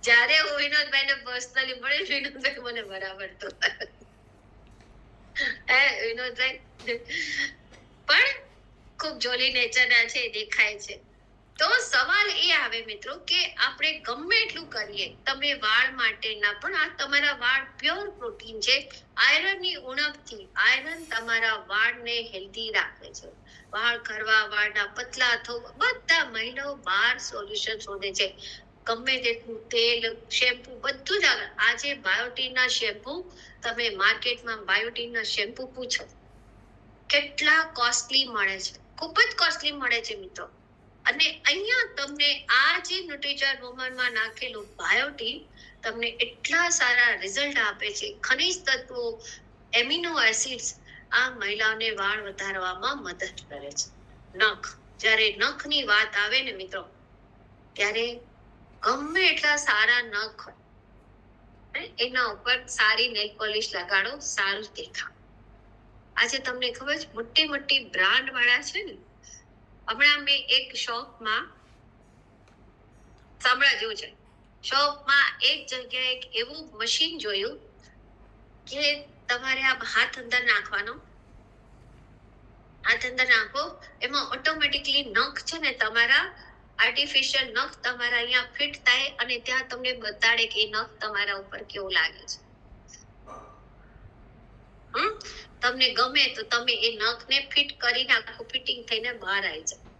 જ્યારે હું વિનોદભાઈ ને પર્સનલી મળી, વિનોદભાઈ મને બરાબર તો વિનોદભાઈ પણ ખૂબ જોલી નેચર ના છે, દેખાય છે. તો સવાલ એ આવે મિત્રો કે આપણે ગમે એટલું કરીએ, તમે વાળ માટેના પણ આ તમારા વાળ પ્યોર પ્રોટીન છે. આયરનની ઉણપથી આયરન તમારા વાળને હેલ્ધી રાખે છે. વાળ ખરવા, વાળના પતલા થવા, બધા મહિલાઓ બહાર સોલ્યુશન શોધે છે. ગમે તેટલું તેલ, શેમ્પુ બધું જ આવે. આજે બાયોટીનના શેમ્પુ, તમે માર્કેટમાં બાયોટીનના શેમ્પુ પૂછો કેટલા કોસ્ટલી મળે છે, ખૂબ જ કોસ્ટલી મળે છે મિત્રો. અને અહીંયા તમને આ જે ન્યુટ્રીચર વુમનમાં નાખેલું બાયોટીન તમને એટલા સારા રિઝલ્ટ આપે છે. ખનિજ તત્વો, એમિનો એસિડ્સ આ મહિલાઓને વાળ વધારવામાં મદદ કરે છે. નખ, જ્યારે નખની વાત આવે ને મિત્રો, ત્યારે ગમે એટલા સારા નખ હોય, એના ઉપર સારી નેલ પોલિશ લગાડો, સારું દેખાવ. આજે તમને ખબર છે મોટી મોટી બ્રાન્ડ વાળા છે ને, હમણાં મેં એક શોપમાં સાંભળા જેવું છે. શોપમાં એક જગ્યાએ એક એવું મશીન જોયું કે તમારે આ હાથ અંદર નાખવાનો, હાથ અંદર નાખો, એમાં ઓટોમેટિકલી નખ છે ને તમારા આર્ટિફિશિયલ નખ તમારા અહીંયા ફિટ થાય અને ત્યાં તમને બતાડે કે એ નખ તમારા ઉપર કેવું લાગે છે. તમને ગમે તો તમે એ નખને ફિટ કરીને આખું ફિટિંગ થઈને બહાર આવી જાય.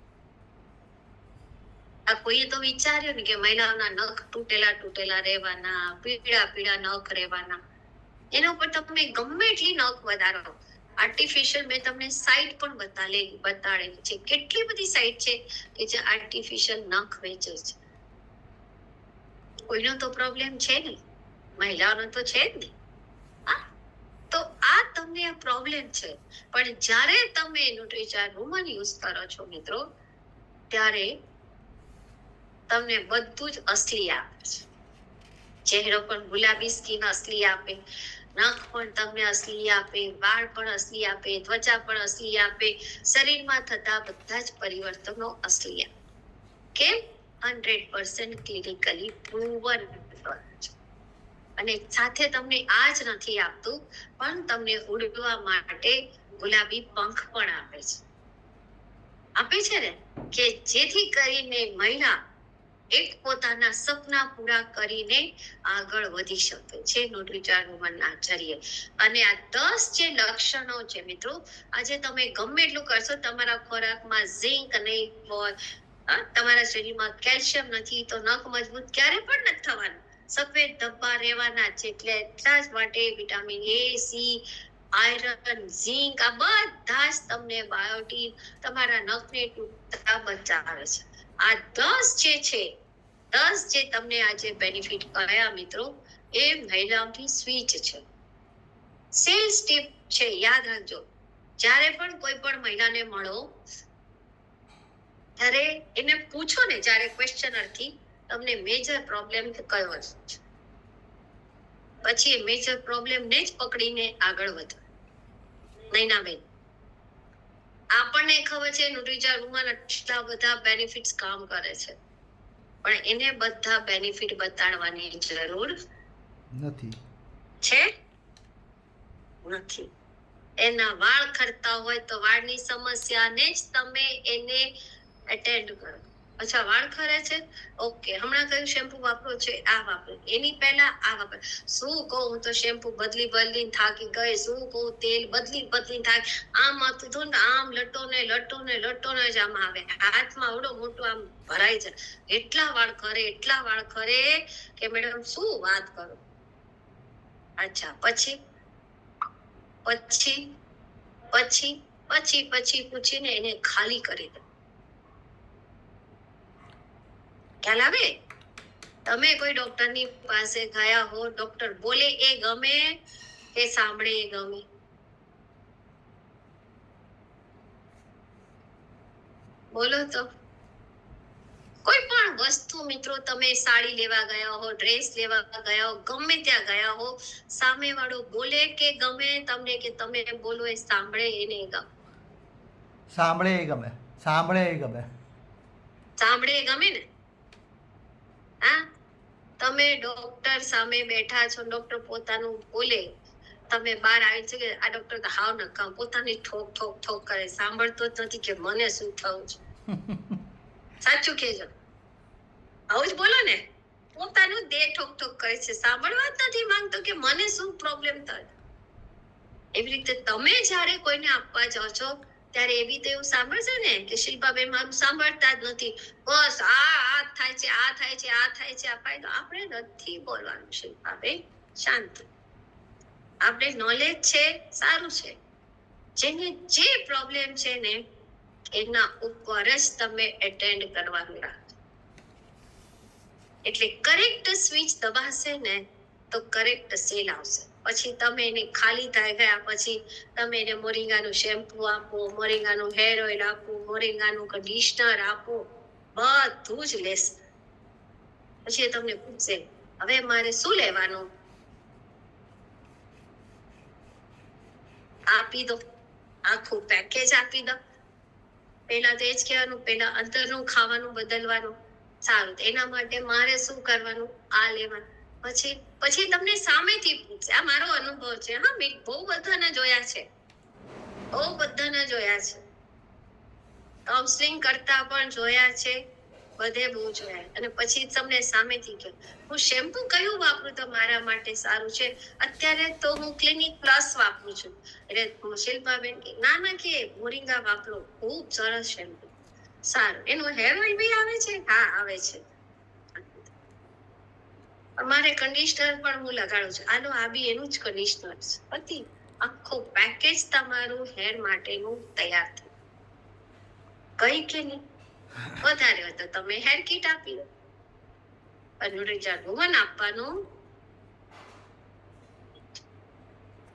આ કોઈએ તો વિચાર્યું ને કે મહિલાઓના નખ તૂટેલા રહેવાના, પીળા નખ રહેવાના. એના ઉપર તમે ગમે એટલી નખ વધારો. આર્ટિફિશિયલ મેં તમને સાઇટ પણ બતાડેલી છે. કેટલી બધી સાઇટ છે કે જે આર્ટિફિશિયલ નખ વેચે છે. કોઈનો તો પ્રોબ્લેમ છે નહીં, મહિલાઓનો તો છે જ નહીં. તો આ તમને આ પ્રોબ્લેમ છે. પણ જ્યારે તમે ન્યુટ્રીચાર્જ વુમન યુઝ કરો છો મિત્રો, ત્યારે તમને બધું જ અસલી આપે છે. ચહેરો પણ ગુલાબી સ્કિન અસલી આપે, નખ પણ તમને અસલી આપે, વાળ પણ અસલી આપે, ત્વચા પણ અસલી આપે, શરીરમાં થતા બધા જ પરિવર્તનો અસલી આપે. કેમ? 100% ક્લિનિકલી પ્રૂવન. અને સાથે તમને આ જ નથી આપતું, પણ તમને ઉડવા માટે ગુલાબી પંખ પણ આપે છે ને, કે જેથી કરીને મહિલા એક પોતાના સપના પૂરા કરીને આગળ વધી શકે છે ન્યુટ્રીચાર્જ વુમનના જરીએ. અને આ 10 જે લક્ષણો છે મિત્રો, આજે તમે ગમે એટલું કરશો, તમારા ખોરાકમાં ઝીંક નહીં હોય, તમારા શરીરમાં કેલ્શિયમ નથી, તો નખ મજબૂત ક્યારે પણ નથી થવાનું. સફેદ ધબ્બા રહેવાના છે. એટલે એટલા જ માટે વિટામિન A, C, આયરન, ઝીંક આ બધા જ તમને બાયોટીન તમારા નખને તૂટતા બચાવે છે. આ 10 જે છે, 10 જે તમને આજે બેનિફિટ કયા મિત્રો, એ મહિલાઓની સ્વીચ છે, સેલ્સ ટીપ છે. યાદ રાખજો, જ્યારે પણ કોઈ પણ મહિલાને મળો ત્યારે એને પૂછો ને, જ્યારે ક્વેશ્ચનરથી તમને મેજર પ્રોબ્લેમ કયો છે, પછી એ મેજર પ્રોબ્લેમ ને જ પકડીને આગળ વધો. નૈનાબેન, આપણને ખબર છે ન્યુટ્રીચાર્જ વુમન આટલા બધા બેનિફિટ્સ કામ કરે છે, પણ એને બધા બેનિફિટ બતાડવાની જરૂર નથી. છે નથી. એના વાળ ખરતા હોય તો વાળની સમસ્યાને જ તમે એને અટેન્ડ કરો. અચ્છા, વાળ ખરે છે, ઓકે, હમણાં કયું શેમ્પુ વાપરો છે, આ વાપરો, એની પહેલા આ વાપરો. શું કહું, હું તો શેમ્પુ બદલી થાકી ગઈ. શું કહું, તેલ બદલી થાકી. આમ હતું તો આમ લટો ને જ આમ આવે, હાથમાં આવડો મોટો આમ ભરાઈ જાય. એટલા વાળ ખરે કે મેડમ શું વાત કરું. અચ્છા, પછી પૂછીને એને ખાલી કરી દો. ખ્યાલ આવે? તમે કોઈ ડોક્ટરની પાસે ગયા હો, ડોક્ટર બોલે એ ગમે કે સાંભળે એ ગમે? બોલો તો. કોઈ પણ વસ્તુ મિત્રો, તમે સાડી લેવા ગયા હો, ડ્રેસ લેવા ગયા હો, ગમે ત્યાં ગયા હો, સામે વાળો બોલે કે ગમે તમને, કે તમે બોલો એ સાંભળે એને ગમે? સાંભળે એ ગમે. સાંભળે એ ગમે ને? હા, તમે ડોક્ટર સામે બેઠા છો, ડોક્ટર પોતાનું બોલે, તમે બહાર આવી છે કે આ ડોક્ટર તો હાવ નકામ, પોતાની ઠોક કરે, સાંભળતો જ નથી કે મને શું થયું છે. સાચું કેજો, આવું જ બોલો ને. પોતાનું દેહ ઠોક કરે છે, સાંભળવા જ નથી માંગતો કે મને શું પ્રોબ્લેમ થાય. એવી રીતે તમે જ્યારે કોઈને આપવા જાઓ છો, ત્યારે એવી તો એવું સાંભળશે ને કે શિલ્પાબેન મારું સાંભળતા જ નથી, બસ આ થાય છે, આ ફાયદો. આપણે નથી બોલવાનું શિલ્પાબેન, શાંત. આપણે નોલેજ છે, સારું છે. જેને જે પ્રોબ્લેમ છે ને, એના ઉપર જ તમે એટેન્ડ કરવાનું રાખો. એટલે કરેક્ટ સ્વિચ દબાશે ને તો કરેક્ટ સેલ આવશે. પછી તમે એને ખાલી થઈ ગયા પછી તમે એને મોરિંગાનું શેમ્પુ આપો, મોરિંગાનું હેર ઓઇલ આપો, મોરિંગાનું કન્ડિશનર આપો, બધું જ લેશે. પછી એ તમને પૂછશે, હવે મારે શું લેવાનું? આપી દો, આખું પેકેજ આપી દો. પહેલા તો એ જ કહેવાનું, પહેલા અંદરનું ખાવાનું બદલવાનું. સારું, તો એના માટે મારે શું કરવાનું? આ લેવાનું. પછી પછી તમને સામેથી પૂછશે. આ મારો અનુભવ છે. હા, મેં બહુ બધાને જોયા છે, કાઉન્સલિંગ કરતા પણ જોયા છે, બધે બહુ જોયા. અને પછી તમને સામેથી કહે, હું શેમ્પુ કયું વાપરું તો મારા માટે સારું છે? અત્યારે તો હું ક્લિનિક પ્લસ વાપરું છું. એટલે શિલ્પાબેન કે ના ના, કે મોરિંગા વાપરો, ખૂબ સરસ શેમ્પુ. સારું, એનું હેર ઓઇલ બી આવે છે? હા, આવે છે. અમારે કન્ડિશનર પણ હું લગાડું છું. આનો આ બી એનું જ કન્ડિશનર છે. પતિ આખો પેકેજ તમારું હેર માટેનું તૈયાર થયું. કઈ કે નહીં, વધારે હોય તો તમે હેર કીટ આપી દો. ન્યુટ્રીચાર્જ વુમન આપવાનું,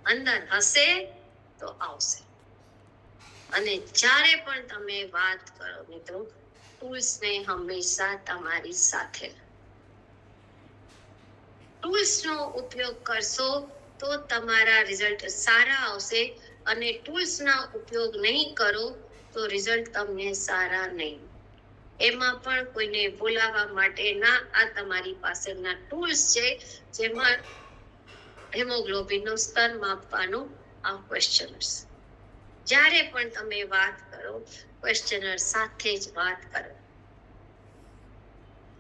અંદર હશે તો આવશે. અને જ્યારે પણ તમે વાત કરો મિત્રો, ટૂલ્સને હંમેશા તમારી સાથે, ટૂલ્સનો ઉપયોગ કરશો તો તમારા રિઝલ્ટ સારા આવશે. અને ટૂલ્સના ઉપયોગ નહીં કરો તો રિઝલ્ટ તમને સારા નહીં. એમાં પણ કોઈને બોલાવવા માટેના આ તમારી પાસેના ટૂલ્સ છે, જેમાં હિમોગ્લોબિનનો સ્તર માપવાનું આ ક્વેશ્ચનર્સ. જ્યારે પણ તમે વાત કરો, ક્વેશ્ચનર સાથે જ વાત કરો.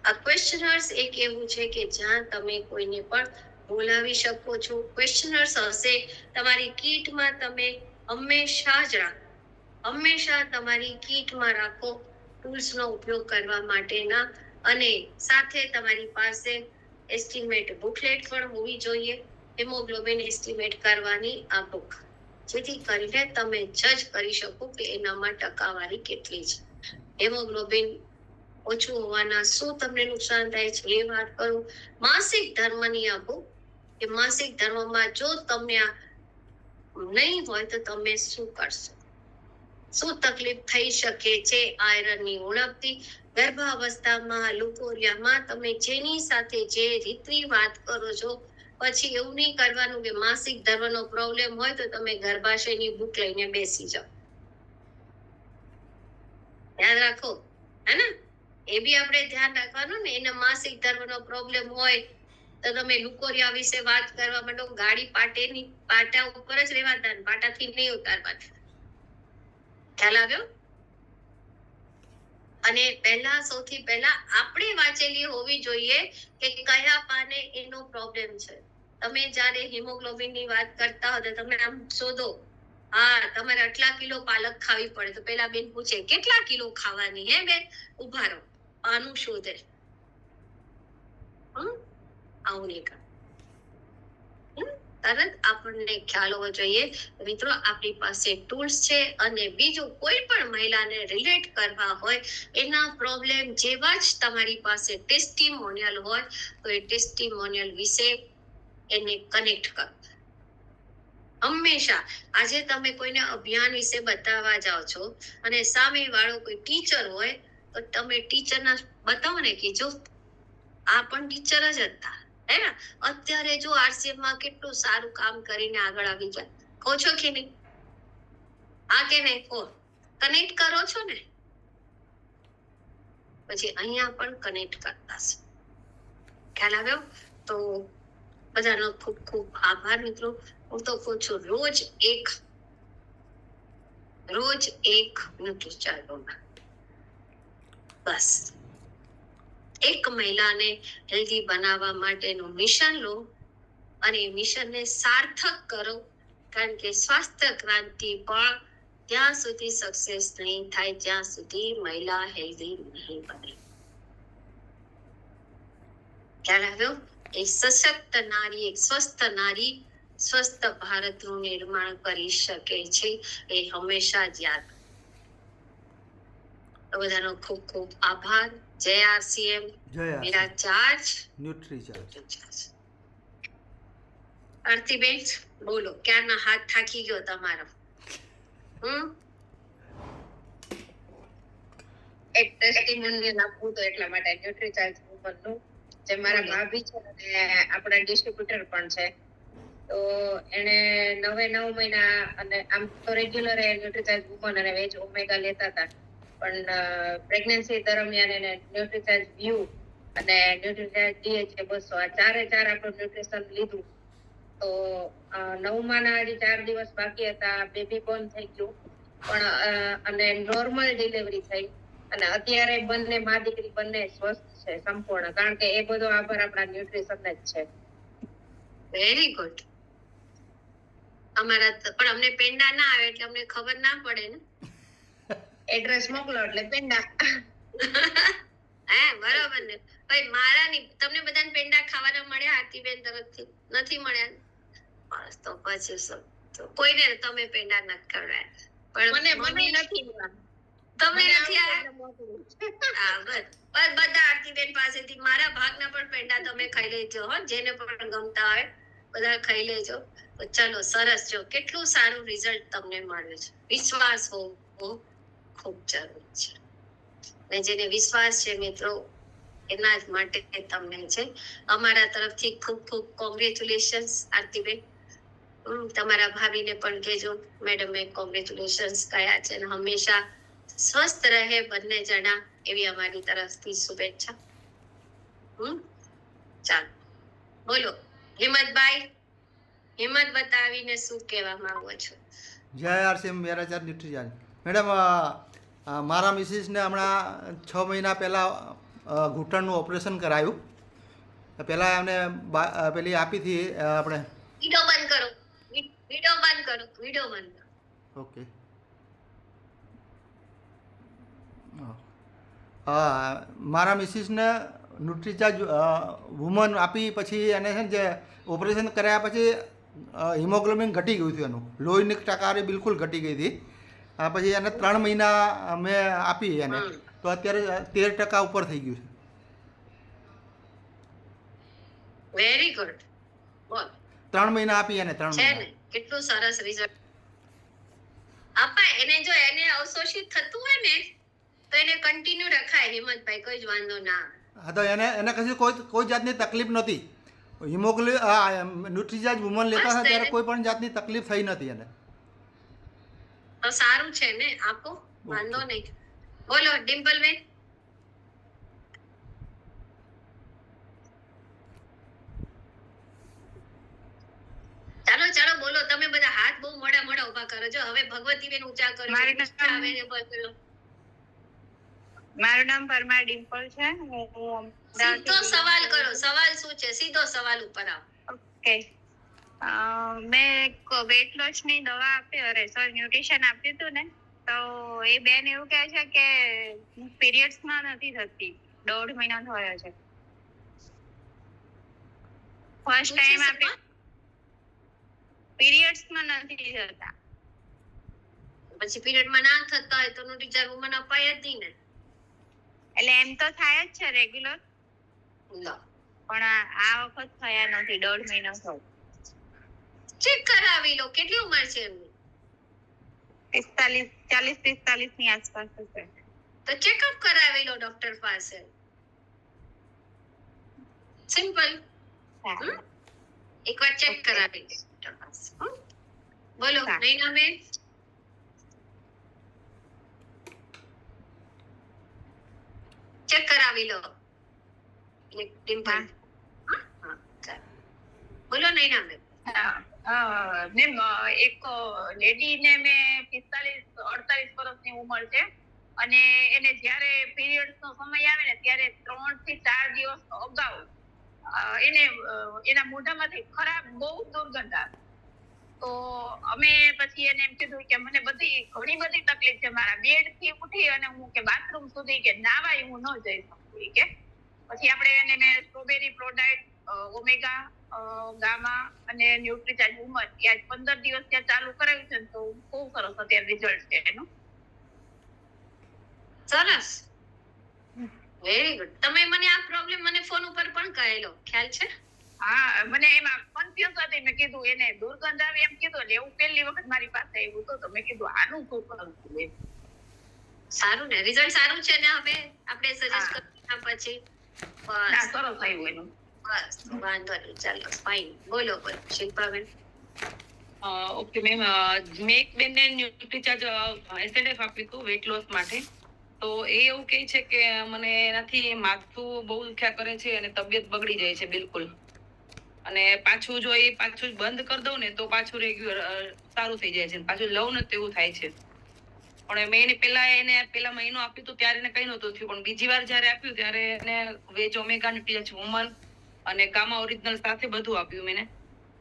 આ ક્વેશ્ચનર્સ એક એવું છે કે જ્યાં તમે કોઈને પણ બોલાવી શકો છો. ક્વેશ્ચનર્સ હશે તમારી કીટમાં, તમે હંમેશા જ રાખો, હંમેશા તમારી કીટમાં રાખો ટૂલ્સનો ઉપયોગ કરવા માટેના. અને સાથે તમારી પાસે એસ્ટિમેટ બુકલેટ પણ હોવી જોઈએ, હિમોગ્લોબિન એસ્ટિમેટ કરવાની આ બુક, જેથી કરીને તમે જજ કરી શકો કે એનામાં ટકાવારી કેટલી છે. હિમોગ્લોબિન ઓછું હોવાના શું તમને નુકસાન થાય છે એ વાત કરું. માસિક ધર્મની આ બુક, કે માસિક ધર્મમાં જો તમને આ નહીં હોય તો તમે શું કરશો, શું તકલીફ થઈ શકે છે આયરનની ઉણપથી, ગર્ભાવસ્થામાં, લુકોરિયામાં, તમે જેની સાથે જે રીતની વાત કરો છો. પછી એવું નહીં કરવાનું કે માસિક ધર્મનો પ્રોબ્લેમ હોય તો તમે ગર્ભાશયની બુક લઈને બેસી જાઓ. યાદ રાખો, હે ને? એ બી આપણે ધ્યાન રાખવાનું ને. એના માસિક ધર્મનો પ્રોબ્લેમ હોય તો તમે લુકોરિયા વિશે વાત કરવા માંડો, ગાડી પાટા ઉપર જ રહેવા દે, પાટાથી નહીં ઉતારવાની. ખ્યાલ આવ્યો? અને સૌથી પહેલા આપણે વાંચેલી હોવી જોઈએ કે કયા પાને એનો પ્રોબ્લેમ છે. તમે જ્યારે હિમોગ્લોબિનની વાત કરતા હો તો તમે આમ શોધો, હા તમારે આટલા કિલો પાલક ખાવી પડે, તો પેલા બેન પૂછે કેટલા કિલો ખાવાની? હે બેન, ઉભા રહો, આનું શોધે. આવું નહીં કર, તરત આપણને ખ્યાલ હોવો જોઈએ. મિત્રો, આપણી પાસે ટૂલ્સ છે. અને બીજું કોઈ પણ મહિલાને રિલેટ કરવા હોય, એના પ્રોબ્લેમ જેવા જ તમારી પાસે ટેસ્ટિમોનિયલ હોય તો એ ટેસ્ટિમોનિયલ વિશે એને કનેક્ટ કરો. હંમેશા આજે તમે કોઈને અભિયાન વિશે બતાવવા જાઓ છો અને સામે વાળો કોઈ ટીચર હોય તો તમે ટીચરના બતાવો ને કે જો આ પણ ટીચર જ હતા, હે ને? અત્યારે જો આરસીએમ માં કેટલું સારું કામ કરીને આગળ આવી જાય. કહો છો કે નહીં? આ કે નહીં કહો? કનેક્ટ કરો છો ને? પછી અહીંયા પણ કનેક્ટ કરતા છે. ખ્યાલ આવ્યો? તો બધાનો ખૂબ ખૂબ આભાર મિત્રો. હું તો કહું છું રોજ એક ન્યુટ્રીચાર્જ બસ. એક મહિલાને હેલ્ધી બનાવવા માટેનું મિશન લો અને મિશનને સાર્થક કરો. કારણ કે સ્વાસ્થ્ય ક્રાંતિ પણ ત્યાં સુધી સક્સેસ નહીં થાય જ્યાં સુધી મહિલા હેલ્ધી નહીં બને. ખ્યાલ આવ્યો? એક સશક્ત નારી, એક સ્વસ્થ નારી સ્વસ્થ ભારતનું નિર્માણ કરી શકે છે. એ હંમેશા જ યાદ. બધાનો ખૂબ ખૂબ આભાર. જય આરસીએમ. મેરા ચાર્જ ન્યુટ્રીચાર્જ. આરતીબેન બોલો, ક્યારના હાથ થાકી ગયો તમારો? એક ટેસ્ટિમોનિયલ આપવું તો એટલા માટે ન્યુટ્રીચાર્જ ઉપરનું, જે મારા ભાભી છે અને આપણા ડિસ્ટ્રીબ્યુટર પણ છે. તો એને 9 મહિના અને આમ તો રેગ્યુલર ન્યુટ્રીચાર્જ વુમન અને વેજ ઓમેગા લેતા હતા. પણ પ્રેગ્નન્સી દરમિયાન એને ન્યુટ્રીચાર્જ વ્યૂ અને ન્યુટ્રીચાર્જ DHA 200 આ ચારે ચાર આપણું ન્યુટ્રિશન લીધું તો 9માના હજી 4 દિવસ બાકી હતા, બેબી બોર્ન થઈ ગયું પણ અને નોર્મલ ડિલિવરી થઈ અને અત્યારે બંને મા દીકરી બંને સ્વસ્થ છે સંપૂર્ણ, કારણ કે એ બધો આભાર આપણા ન્યુટ્રિશન જ છે. Very good. પણ અમને પેંડા ના આવે એટલે અમને ખબર ના પડે ને. એડ્રેસ મોકલો એટલે પેંડા. હે બરાબર ને. ભાઈ મારા ની તમને બધાને પેંડા ખાવાના મળ્યા આરતીબેન તરફથી? નથી મળ્યા? બસ તો પછી શું, તો કોઈને તમે પેંડા નથી ખવડાવ્યા પણ મને નથી મળ્યા. તમને નથી આવ્યા? હા બસ બધા આરતીબેન પાસેથી મારા ભાગના પણ પેંડા તમે ખાઈ લેજો હો, જેને પણ ગમતા હોય બધા ખાઈ લેજો. તો ચલો સરસ, જો કેટલું સારું રિઝલ્ટ તમને મળ્યું છે. વિશ્વાસ હોવો ખૂબ જરૂરી છે અને જેને વિશ્વાસ છે મિત્રો એના જ માટે તમને છે. અમારા તરફથી ખૂબ ખૂબ કોંગ્રેચ્યુલેશન્સ આરતીબેન. તમારા ભાભીને પણ કહેજો મેડમે કોંગ્રેચ્યુલેશન્સ કહ્યા છે અને હંમેશા સ્વસ્થ રહે બંને જણા એવી અમારી તરફથી શુભેચ્છા. ચાલો બોલો હિંમતભાઈ, હિંમત બતાવીને શું કહેવા માંગો છો? જય આરસીએમ મેરાચાર ન્યુટ્રીચાર્જ. મેડમ મારા મિસિસને હમણાં 6 મહિના પહેલાં ઘૂંટણનું ઓપરેશન કરાયું. પહેલાં એમને પેલી આપી હતી આપણે. વિડિયો બંધ કરો, વિડિયો બંધ કરો, વિડિયો બંધ કરો. ઓકે. હા મારા મિસિસને ન્યુટ્રીચાર્જ વુમન આપી પછી એને છે ને જે ઓપરેશન કર્યા પછી હિમોગ્લોબિન ઘટી ગયું હતું, એનું લોહીની ટકાવારી બિલકુલ ઘટી ગઈ હતી. પછી એને 3 મહિના મેં આપી એને, તો અત્યારે 13% ઉપર થઈ ગયું છે. Very good. બોલ 3 મહિના આપી એને, 3 છે મહિના. ને કેટલું સરસ રિઝલ્ટ. આપા એને જો એને અવશોષિત થતું હોય ને તો એને કન્ટિન્યુ રખાય હિંમતભાઈ, કોઈ જ વાંધો ના આવે. હા તો એને કશી કોઈ જાતની તકલીફ નથી. ન્યુટ્રીચાર્જ વુમન લેતા હતા ત્યારે કોઈ પણ જાતની તકલીફ થઈ નથી એને. તો સારું છે ને, આપો વાંધો નહીં. બોલો ડિમ્પલબેન. ચાલો ચાલો બોલો, તમે બધા હાથ બહુ મોડા મોડા ઉભા કરો છો. હવે ભગવતીબેન ઊંચા કરો. મારું નામ પરમાર ડિમ્પલ છે. સીધો સવાલ કરો. સવાલ શું છે? સીધો સવાલ ઉપર આવો. ઓકે. મેં વેટ લોસ ની દવા આપી, ન્યુટ્રિશન આપ્યું હતું ને, તો એ બેન એવું કહે છે કે પીરિયડ્સ માં નથી થતી, 1.5 મહિના થયો છે. ફર્સ્ટ ટાઈમ આપી, પીરિયડ્સ માં નથી થતા. પછી પીરિયડ માં ના થતા હોય તો ન્યુટ્રીચાર્જ વુમન અપાય જ નહીં ને. એટલે એમ તો થાય જ છે રેગ્યુલર, લો પણ આ વખત થયા નથી, 1.5 મહિનો થયો. ચેક કરાવી લો. કેટલી ઉંમર છે એમની? 40-45 ની આસપાસ હશે. તો ચેકઅપ કરાવી લો ડોક્ટર પાસે. સિમ્પલ. એકવાર ચેક કરાવી લો ડોક્ટર પાસે. બોલો નૈના બેન. ચેક કરાવી લો. ડિમ્પલ. બોલો નૈના બેન. મેમ એક લેડી ને મેં 45-48 વર્ષની ઉંમર છે અને એને જ્યારે પીરિયડ્સ નો સમય આવે ને ત્યારે 3 થી 4 દિવસ અગાઉ એને એના મોઢામાંથી ખરાબ બહુ દુર્ગંધ આવે. તો અમે પછી એને એમ કીધું કે મને ઘણી બધી તકલીફ છે, મારા બેડ થી ઉઠી અને હું કે બાથરૂમ સુધી કે નાવાય હું ન જઈ શકું કે. પછી આપણે એને મેં સ્ટ્રોબેરી પ્રોડાક્ટ, ઓમેગા, ગામા અને ન્યુટ્રીચાર્જ વુમન આજ 15 દિવસ ત્યાં ચાલુ કરાવ્યું છે, તો બહુ સરસ અત્યારે રિઝલ્ટ છે એનું. સરસ, વેરી ગુડ. તમે મને આ પ્રોબ્લેમ મને ફોન ઉપર પણ કહેલો, ખ્યાલ છે? હા, મને એમાં કન્ફ્યુઝ હતી. મેં કીધું એને દુર્ગંધ આવે એમ કીધું, એટલે એવું પહેલી વખત મારી પાસે આવ્યું હતું, તો મેં કીધું આનું શું કરું. સારું ને, રિઝલ્ટ સારું છે ને. હવે આપણે સજેસ્ટ કર્યા પછી બસ સરસ આવ્યું એનું. બસ વાંધો નહીં, ચાલો ફાઇન. બોલો બોલો શિલ્પાબેન. ઓકે મેમ, મેં એક બેનને ન્યુટ્રીચાર્જ એસએલએફ આપ્યું હતું વેટ લોસ માટે, તો એ એવું કહે છે કે મને એનાથી માથું બહુ દુખ્યા કરે છે અને તબિયત બગડી જાય છે બિલકુલ. અને પાછું જો એ પાછું બંધ કરી દઉં ને તો પાછું રેગ્યુલર સારું થઈ જાય છે. પાછું લઉં ને તો એવું થાય છે. પણ મેં પેલા મહિનો આપ્યું હતું ત્યારે એને કઈ નહોતું થયું, પણ બીજી વાર જયારે આપ્યું ત્યારે એને વેજ ઓમેગા ન્યુટ્રીચ વુમન અને ગામા ઓરિજિનલ સાથે બધું આપ્યું મેં.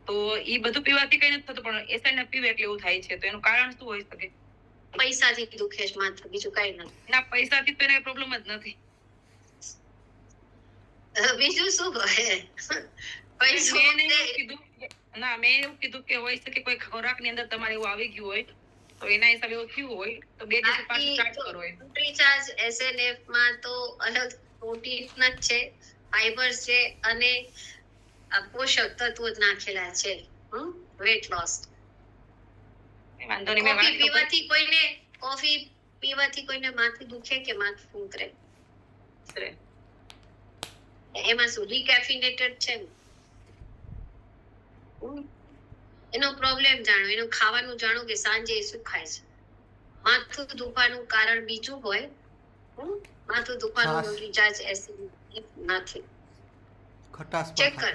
તો એ બધું પીવાથી કઈ નથી થતું, પણ એસઆઈ પીવે એટલે એવું થાય છે. તો એનું કારણ શું હોઈ શકે? પૈસાથી દુખે છે માથું, બીજું કઈ નથી. ના, પૈસાથી તો એને પ્રોબ્લેમ જ નથી. બીજું શું હોય? પૈસો મેં એવું કીધું કે હોય શકે કોઈ ખોરાકની અંદર તમારે એવું આવી ગયું હોય તો એના હિસાબે એવું થયું હોય તો 2 દિવસ પાછું સ્ટાર્ટ કરો. ન્યુટ્રીચાર્જ SNF માં તો અલગ પ્રોટીન જ છે, ફાઈબર છે અને પોષક તત્વો જ નાખેલા છે. Weight loss. વાંધો નહીં, મેં કોફી પીવાથી કોઈને માથું દુખે કે માથું ઉતરે? એમાં શું ડીકેફિનેટેડ છે ને? એનો પ્રોબ્લેમ જાણો, એનું ખાવાનું જાણો કે સાંજે એ શું ખાય છે. માથું દુખવાનું કારણ બીજું હોય, માથું દુખવાનું ન્યુટ્રીચાર્જ નથી. ખટાશ ચેક કર.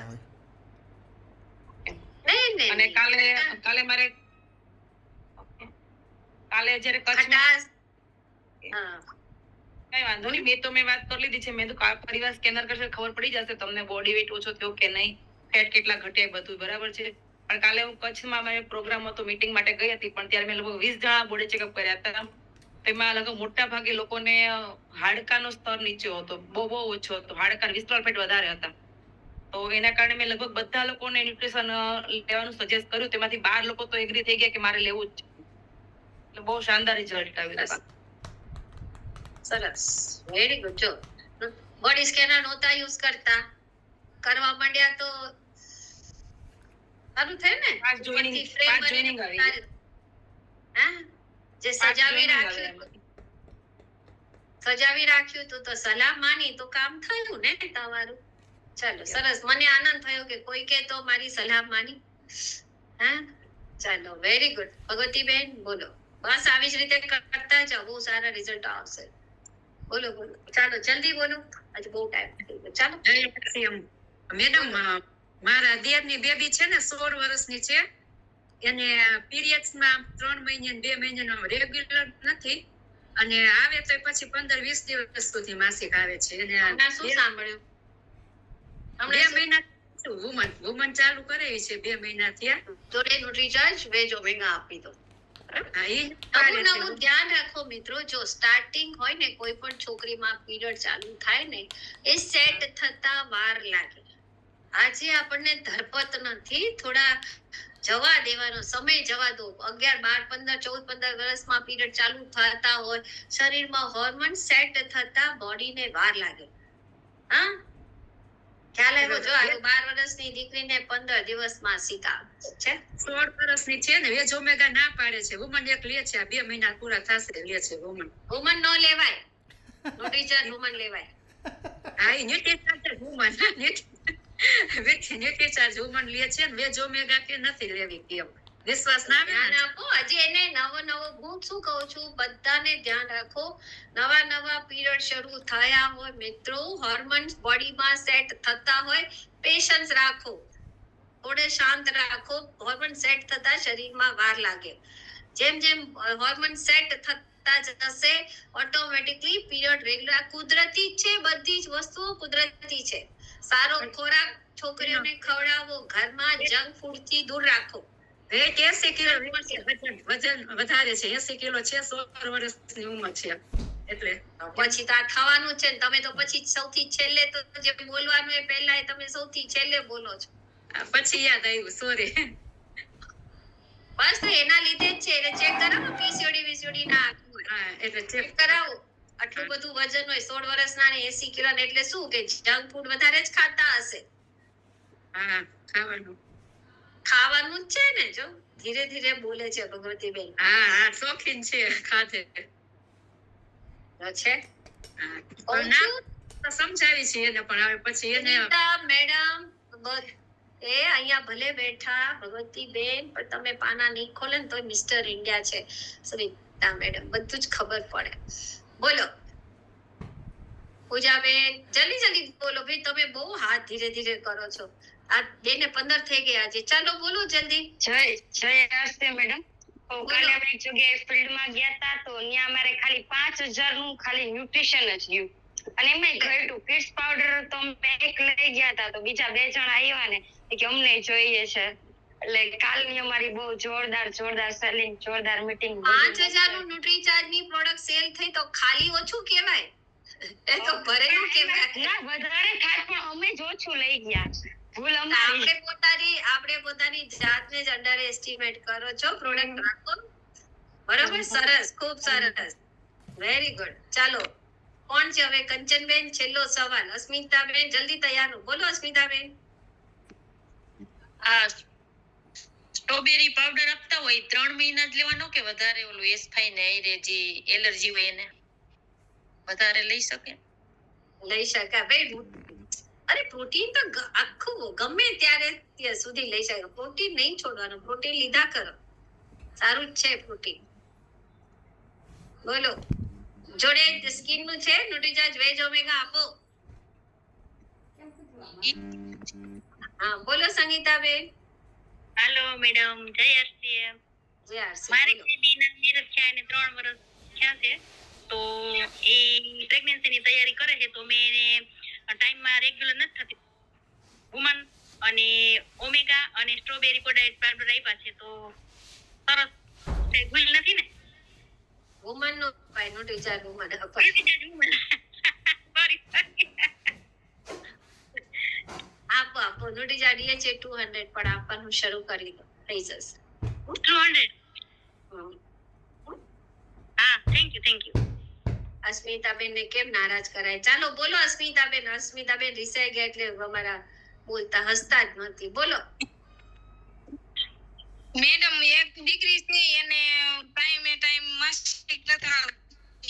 અને કાલે મારે જયારે ખટાશ કઈ વાંધો નહીં, મેં વાત કરી લીધી છે. મેં તો પરિવાર સ્કેનર કરશે ખબર પડી જશે તમને બોડી વેટ ઓછો થયો કે નહીં, ફેટ કેટલા ઘટ્યા બધું બરાબર છે. પણ કાલે હું કચ્છમાં મારો પ્રોગ્રામ હતો, મીટિંગ માટે ગઈ હતી, પણ ત્યારે મેં લગભગ 20 જણા બોડી ચેકઅપ કર્યા હતા. તેમાં લગભગ મોટા ભાગે લોકોને હાડકાનો સ્તર નીચો હતો, બહુ ઓછો હતો. હાડકા વિસ્તરણ પેટ વધારે હતા. તો એના કારણે મેં લગભગ બધા લોકોને ન્યુટ્રિશન લેવાનું સજેસ્ટ કર્યું. તેમાંથી 12 લોકો તો એગ્રી થઈ ગયા કે મારે લેવું જ છે. એટલે બહુ શાનદાર રિઝલ્ટ આવ્યું. સરસ, વેરી ગુડ. જો બોડી સ્કેનર નહોતા યુઝ કરવા માંડ્યા તો સારું થાય ને. જે સજાવી રાખ્યું તો સલાહ માની તો કામ થયું ને તમારું. ચાલો, સરસ. મને આનંદ થયો કે કોઈ કે તો મારી સલાહ માની. ચાલો, વેરી ગુડ. ભગવતીબેન બોલો. બસ આવી જ રીતે કરતા જાઓ, બહુ સારા રિઝલ્ટ આવશે. બોલો. ચાલો જલ્દી બોલો, આજે બહુ ટાઈમ થઈ ગયો. ચાલો મેડમ, મારા દેરની બેબી છે ને 16 વર્ષની છે. એને પીરિયડ્સમાં 3 મહિને 2 મહિનાનો રેગ્યુલર નથી અને આવે તો પછી 15-20 દિવસ સુધી માસિક આવે છે. એને શું સાંભળ્યું? 2 મહિના વુમન ચાલુ કરાવી છે. 2 મહિના થયા. જોડે ન્યુટ્રીચાર્જ વેજ ઓમેગા આપી દો. નવું ધ્યાન રાખો મિત્રો. જો સ્ટાર્ટિંગ હોય ને કોઈ પણ છોકરીમાં પીરિયડ ચાલુ થાય ને એ સેટ થતા વાર લાગે. આજે આપણને ધરપત નથી, થોડા જવા દેવાનો સમય જવા દો. 11, 12, 15, 14, 15 વર્ષમાં પીરિયડ ચાલુ થતા હોય, શરીરમાં હોર્મોન સેટ થતા બોડીને વાર લાગે. ખ્યાલ આવ્યો? જો 12 વર્ષની દીકરીને 15 દિવસમાં શીખા છે. 16 વર્ષની છે ને વેજ ઓમેગા ના પાડે છે. વુમન એક લે છે. 2 મહિના પૂરા થશે લે છે. વુમન નો લેવાય, ન્યુટ્રીચાર્જ વુમન લેવાય. હા, એ ન્યુટ્રીચાર્જ વુમન ન્યુટ્રીચાર્જ વુમન લે છે ને વેજ ઓમેગા કે નથી લેવી કેમ વિશ્વાસ ના આપો. હજી એને નવો હું શું કહું છું, બધાને ધ્યાન રાખો. નવા પીરિયડ શરૂ થયા હોય મિત્રો, હોર્મોન્સ બોડીમાં સેટ થતા હોય, પેશન્સ રાખો, થોડે શાંત રાખો. હોર્મોન સેટ થતા શરીરમાં વાર લાગે. જેમ હોર્મોન સેટ થતા જશે ઓટોમેટિકલી પીરિયડ રેગ્યુલર. કુદરતી છે, બધી જ વસ્તુઓ કુદરતી છે. સારો ખોરાક છોકરીઓને ખવડાવો, ઘરમાં જંક ફૂડ થી દૂર રાખો. વેટ 80 કિલો વજન વધારે છે. 80 કિલો છે. 16 વર્ષની ઉંમર છે. એટલે પછી તો આ થવાનું છે ને. તમે તો પછી સૌથી છેલ્લે તો જે બોલવાનું એ પહેલા તમે સૌથી છેલ્લે બોલો છો. પછી યાદ આવ્યું, સોરી. બસ તો એના લીધે જ છે. એટલે ચેક કરાવો પીસીઓડી ના એટલે ચેક કરાવો. આટલું બધું વજન હોય 16 વર્ષના ને 80 કિલો, એટલે શું કે જંક ફૂડ વધારે જ ખાતા હશે. ખાવાનું જ છે ને. જો ધીરે ધીરે બોલે છે ભગવતીબેન. શોખીન છે ખાતે છે. સમજાવી છે એને, પણ હવે પછી એને મેડમ એ અહીંયા ભલે બેઠા ભગવતીબેન, પણ તમે પાના નહીં ખોલે ને તો મિસ્ટર ઇન્ડિયા છે સુનિતા મેડમ, બધું જ ખબર પડે. બોલો, પૂજાબેન જલ્દી બોલો ભાઈ, તમે બહુ હાથ ધીરે ધીરે કરો છો. આ 2:15 થઈ ગયા છે. ચાલો બોલો જલ્દી. જય આરસે મેડમ. તો કાલે અમે એક જગ્યાએ ફિલ્ડમાં ગયા હતા, તો ત્યાં અમારે ખાલી 5,000 નું ખાલી ન્યુટ્રિશન જ ગયું, અને એમાં ઘટ્યું. કિડ્સ પાવડર તો અમે એક લઈ ગયા હતા, તો બીજા 2 જણા આવ્યા ને કે અમને જોઈએ છે. એટલે કાલની અમારી બહુ જોરદાર સેલિંગ, જોરદાર મીટિંગ. 5,000 નું ન્યુટ્રીચાર્જ ની પ્રોડક્ટ સેલ થઈ તો ખાલી ઓછું કહેવાય, એ તો ભરેલું કહેવાય. ના, વધારે થાય, પણ અમે જ ઓછું લઈ ગયા. ભૂલ અમારી. આપણે પોતાની જાતને જ અંડર એસ્ટિમેટ કરો છો. પ્રોડક્ટ રાખો બરાબર. સરસ, ખૂબ સરસ, વેરી ગુડ. ચાલો કોણ છે હવે? કંચનબેન, છેલ્લો સવાલ. અસ્મિતાબેન જલ્દી તૈયાર બોલો. અસ્મિતાબેન, આ સ્ટ્રોબેરી પાવડર આપતા હોય 3 મહિના જ લેવાનો કે વધારે? ઓલું એસફાઈ ને આઈરે જે એલર્જી હોય એને વધારે લઈ શકે? લઈ શકાય ભાઈ. અરે પ્રોટીન તો આખું ગમે ત્યારે સુધી લઈ શકાય. પ્રોટીન નહીં છોડવાનું, પ્રોટીન લીધા કરો, સારું જ છે પ્રોટીન. બોલો, જોડે સ્કિન નું છે ન્યુટ્રીચાર્જ વેજ ઓમેગા આપો. હા બોલો સંગીતાબેન. હાલો મેડમ, જય આરસીએમ. જય આરસી. મારી બોલો. બેબીના મેરેજ થયા એને 3 વર્ષ થયા છે, તો એ પ્રેગ્નન્સીની તૈયારી કરે છે. તો મેં એને ટાઈમમાં રેગ્યુલર નથી થતી વુમન અને ઓમેગા અને સ્ટ્રોબેરી પાવડર આપ્યા છે, તો સરસ છે. ભૂલ નથી ને? વુમન નો અપાય, ન્યુટ્રીચાર્જ વુમન અપાય. આપો ન્યુટ્રીચાર્જ DHA 200 પણ આપવાનું શરૂ કરી દો, થઈ જશે. 200. હા, થેન્ક યુ. અસ્મિતાબેન ને કેમ નારાજ કરાય? ચાલો બોલો અસ્મિતાબેન. અસ્મિતાબેન રિસાઈ ગયા એટલે અમારા બોલતા હસતા જ નથી. બોલો મેડમ, એક દીકરી છે એને ટાઈમ માસિક નથી,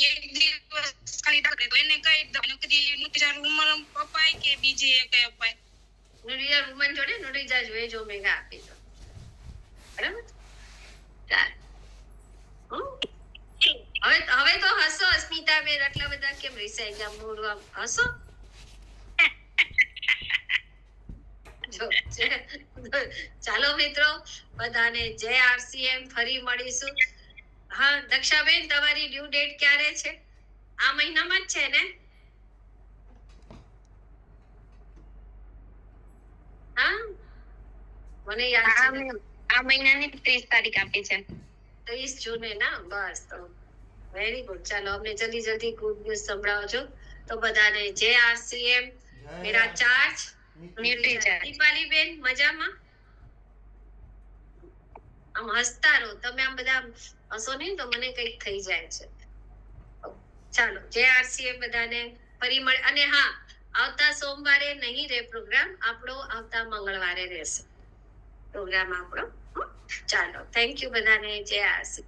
એક દિવસ ખાલી ડાક્ટર તો એને કઈ ન્યુટ્રીચાર્જ ઉંમર અપાય કે બીજી કઈ અપાય? ન્યુટ્રીચાર્જ વુમન જોડે ન્યુટ્રીચાર્જ વેજ ઓમેગા આપી દો, બરાબર? ચાલ હવે તો હસો અસ્મિતાબેન. આટલા બધા કેમ રિસાઈ ગયા? મૂળ આમ હસો. ચાલો મિત્રો, બધાને જય આરસીએમ. ફરી મળીશું. હા દક્ષાબેન, તમારી ડ્યુ ડેટ ક્યારે છે? આ મહિનામાં જ છે ને? હા મને યાદ છે. આ મહિનાની 30 તારીખ આપી છે. 30 જૂને ના? બસ તો વેરી ગુડ. ચાલો અમને જલ્દી ગુડ ન્યૂઝ સંભળાવજો. તો બધાને જય આરસીએમ. મેરા ચાર્જ ન્યુટ્રીચાર્જ. દીપાલી બેન મજામાં? આમ હસતા રહો તમે, આમ બધા હસો નહીં તો મને કઈક થઈ જાય છે. ચાલો જય આરસીએમ બધાને. ફરી મળે. અને હા, આવતા સોમવારે નહીં રહે પ્રોગ્રામ આપણો, આવતા મંગળવારે રહેશે પ્રોગ્રામ આપણો. ચાલો થેન્ક યુ બધાને. જય આરસી.